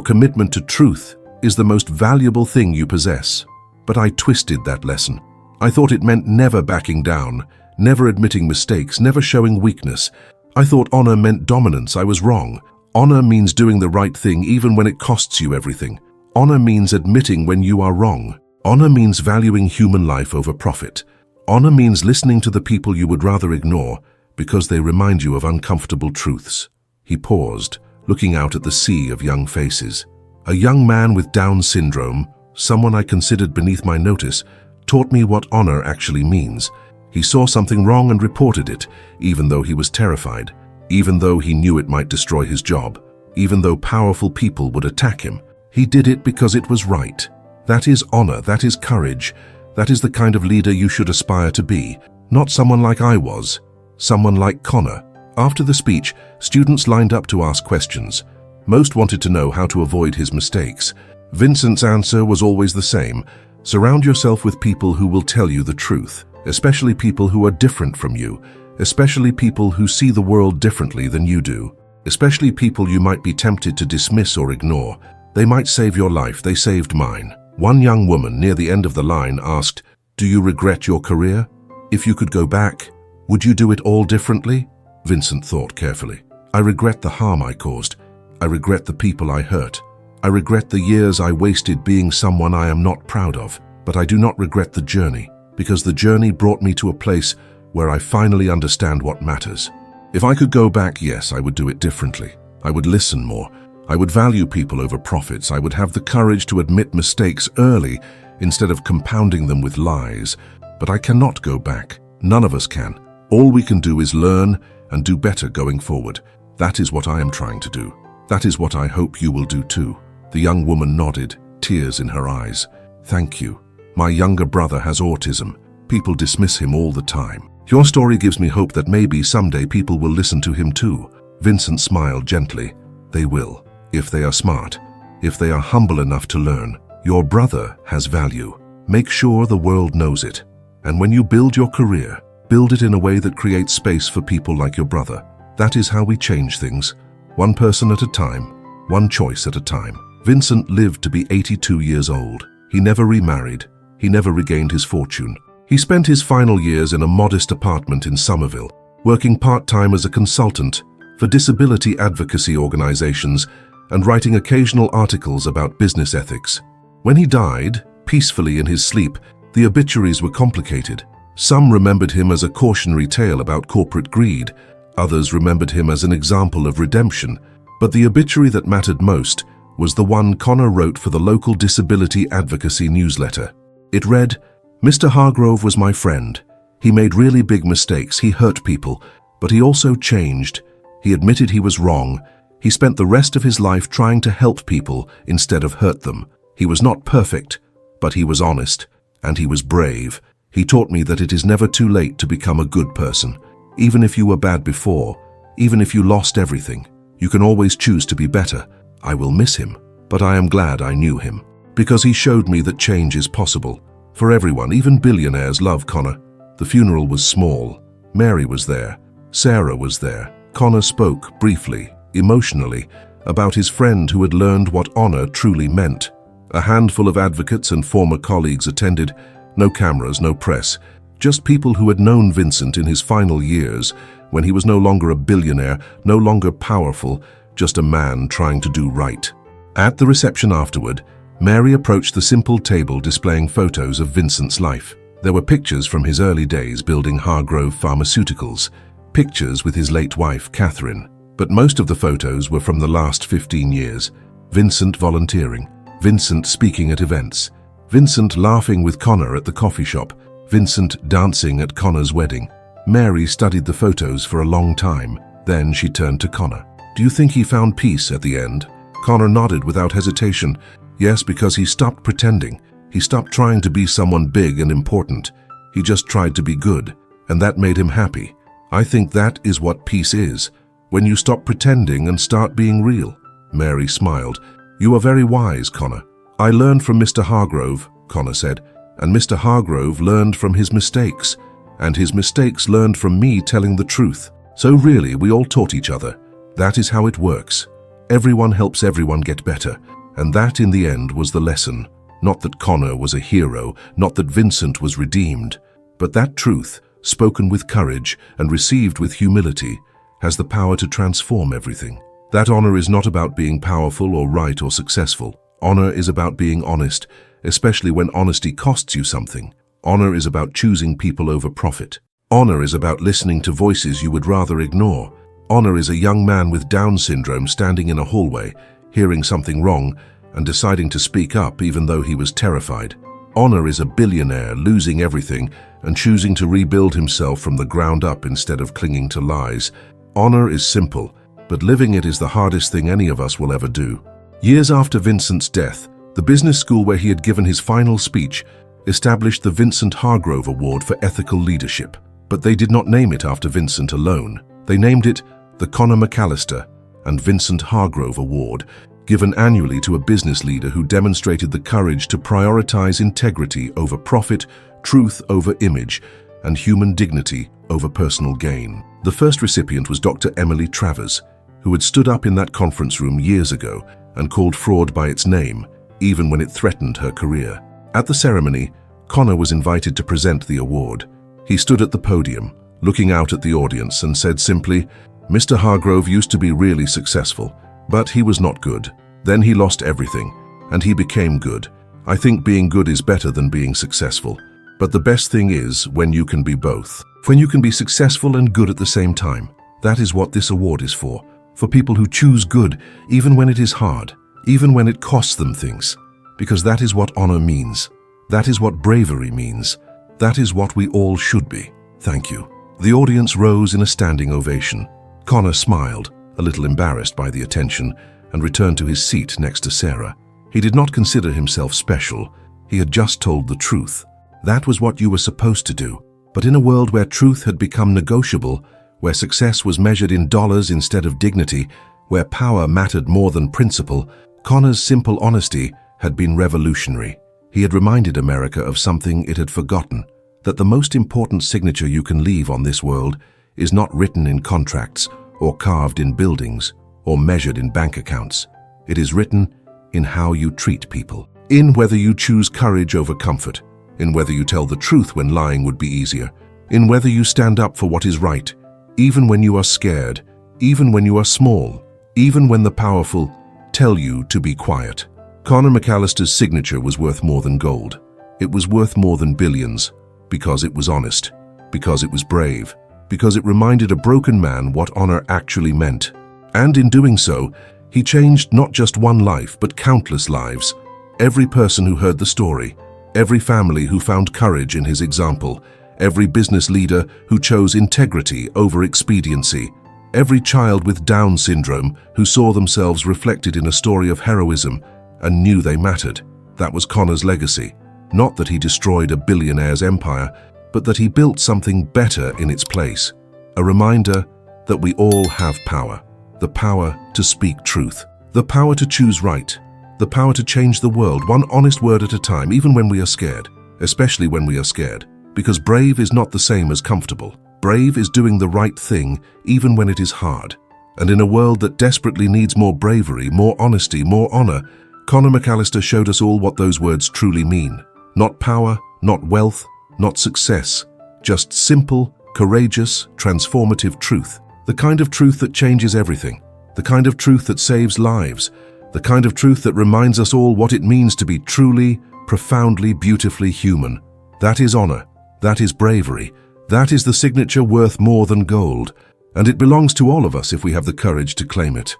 commitment to truth is the most valuable thing you possess. But I twisted that lesson. I thought it meant never backing down, never admitting mistakes, never showing weakness. I thought honor meant dominance. I was wrong. Honor means doing the right thing even when it costs you everything. Honor means admitting when you are wrong. Honor means valuing human life over profit. Honor means listening to the people you would rather ignore because they remind you of uncomfortable truths. He paused, looking out at the sea of young faces. A young man with Down syndrome, someone I considered beneath my notice, taught me what honor actually means. He saw something wrong and reported it, even though he was terrified, even though he knew it might destroy his job, even though powerful people would attack him. He did it because it was right. That is honor, that is courage. That is the kind of leader you should aspire to be, not someone like I was, someone like Connor, After the speech, students lined up to ask questions. Most wanted to know how to avoid his mistakes. Vincent's answer was always the same: surround yourself with people who will tell you the truth, especially people who are different from you, especially people who see the world differently than you do, especially people you might be tempted to dismiss or ignore. They might save your life, they saved mine. One young woman near the end of the line asked, "Do you regret your career? If you could go back, would you do it all differently?" Vincent thought carefully. "I regret the harm I caused. I regret the people I hurt. I regret the years I wasted being someone I am not proud of. But I do not regret the journey, because the journey brought me to a place where I finally understand what matters. If I could go back, yes, I would do it differently. I would listen more. I would value people over profits. I would have the courage to admit mistakes early instead of compounding them with lies. But I cannot go back. None of us can. All we can do is learn and do better going forward. That is what I am trying to do. That is what I hope you will do too." The young woman nodded, tears in her eyes. "Thank you. My younger brother has autism. People dismiss him all the time. Your story gives me hope that maybe someday people will listen to him too." Vincent smiled gently. "They will, if they are smart, if they are humble enough to learn. Your brother has value. Make sure the world knows it. And when you build your career, build it in a way that creates space for people like your brother. That is how we change things. One person at a time, one choice at a time." Vincent lived to be 82 years old. He never remarried. He never regained his fortune. He spent his final years in a modest apartment in Somerville, working part-time as a consultant for disability advocacy organizations and writing occasional articles about business ethics. When he died, peacefully in his sleep, the obituaries were complicated. Some remembered him as a cautionary tale about corporate greed. Others remembered him as an example of redemption. But the obituary that mattered most was the one Connor wrote for the local disability advocacy newsletter. It read, "Mr. Hargrove was my friend. He made really big mistakes. He hurt people, but he also changed. He admitted he was wrong. He spent the rest of his life trying to help people instead of hurt them. He was not perfect, but he was honest, and he was brave. He taught me that it is never too late to become a good person. Even if you were bad before, even if you lost everything, you can always choose to be better. I will miss him, but I am glad I knew him, because he showed me that change is possible. For everyone, even billionaires, love Connor." The funeral was small. Mary was there. Sarah was there. Connor spoke briefly, emotionally, about his friend who had learned what honor truly meant. A handful of advocates and former colleagues attended. No cameras, no press. Just people who had known Vincent in his final years, when he was no longer a billionaire, no longer powerful, just a man trying to do right. At the reception afterward, Mary approached the simple table displaying photos of Vincent's life. There were pictures from his early days building Hargrove Pharmaceuticals, pictures with his late wife, Catherine. But most of the photos were from the last 15 years. Vincent volunteering, Vincent speaking at events, Vincent laughing with Connor at the coffee shop, Vincent dancing at Connor's wedding. Mary studied the photos for a long time. Then she turned to Connor. "Do you think he found peace at the end?" Connor nodded without hesitation. "Yes, because he stopped pretending. He stopped trying to be someone big and important. He just tried to be good, and that made him happy. I think that is what peace is, when you stop pretending and start being real." Mary smiled. "You are very wise, Connor. I learned from Mr. Hargrove," Connor said, "and Mr. Hargrove learned from his mistakes, and his mistakes learned from me telling the truth. So really, we all taught each other. That is how it works. Everyone helps everyone get better, and that in the end was the lesson. Not that Connor was a hero, not that Vincent was redeemed, but that truth, spoken with courage and received with humility, has the power to transform everything. That honor is not about being powerful or right or successful. Honor is about being honest, especially when honesty costs you something. Honor is about choosing people over profit. Honor is about listening to voices you would rather ignore. Honor is a young man with Down syndrome standing in a hallway, hearing something wrong, and deciding to speak up even though he was terrified. Honor is a billionaire losing everything and choosing to rebuild himself from the ground up instead of clinging to lies. Honor is simple, but living it is the hardest thing any of us will ever do. Years after Vincent's death, the business school where he had given his final speech established the Vincent Hargrove Award for Ethical Leadership. But they did not name it after Vincent alone. They named it the Conor McAllister and Vincent Hargrove Award, given annually to a business leader who demonstrated the courage to prioritize integrity over profit, truth over image, and human dignity over personal gain. The first recipient was Dr. Emily Travers, who had stood up in that conference room years ago and called fraud by its name, even when it threatened her career. At the ceremony, Conor was invited to present the award. He stood at the podium, looking out at the audience, and said simply, "Mr. Hargrove used to be really successful, but he was not good. Then he lost everything, and he became good. I think being good is better than being successful. But the best thing is when you can be both. When you can be successful and good at the same time. That is what this award is for people who choose good even when it is hard, even when it costs them things. Because that is what honor means. That is what bravery means. That is what we all should be. Thank you." The audience rose in a standing ovation. Conor smiled, a little embarrassed by the attention, and returned to his seat next to Sarah. He did not consider himself special. He had just told the truth. That was what you were supposed to do. But in a world where truth had become negotiable, where success was measured in dollars instead of dignity, where power mattered more than principle, Conor's simple honesty had been revolutionary. He had reminded America of something it had forgotten, that the most important signature you can leave on this world is not written in contracts or carved in buildings or measured in bank accounts. It is written in how you treat people, in whether you choose courage over comfort, in whether you tell the truth when lying would be easier, in whether you stand up for what is right, even when you are scared, even when you are small, even when the powerful tell you to be quiet. Conor McAllister's signature was worth more than gold. It was worth more than billions, because it was honest, because it was brave, because it reminded a broken man what honor actually meant. And in doing so, he changed not just one life, but countless lives. Every person who heard the story, every family who found courage in his example, every business leader who chose integrity over expediency, every child with Down syndrome who saw themselves reflected in a story of heroism and knew they mattered. That was Conor's legacy. Not that he destroyed a billionaire's empire, but that he built something better in its place. A reminder that we all have power. The power to speak truth. The power to choose right. The power to change the world, one honest word at a time, even when we are scared. Especially when we are scared. Because brave is not the same as comfortable. Brave is doing the right thing, even when it is hard. And in a world that desperately needs more bravery, more honesty, more honor, Conor McAllister showed us all what those words truly mean. Not power, not wealth, not success. Just simple, courageous, transformative truth. The kind of truth that changes everything. The kind of truth that saves lives. The kind of truth that reminds us all what it means to be truly, profoundly, beautifully human. That is honor. That is bravery. That is the signature worth more than gold. And it belongs to all of us if we have the courage to claim it.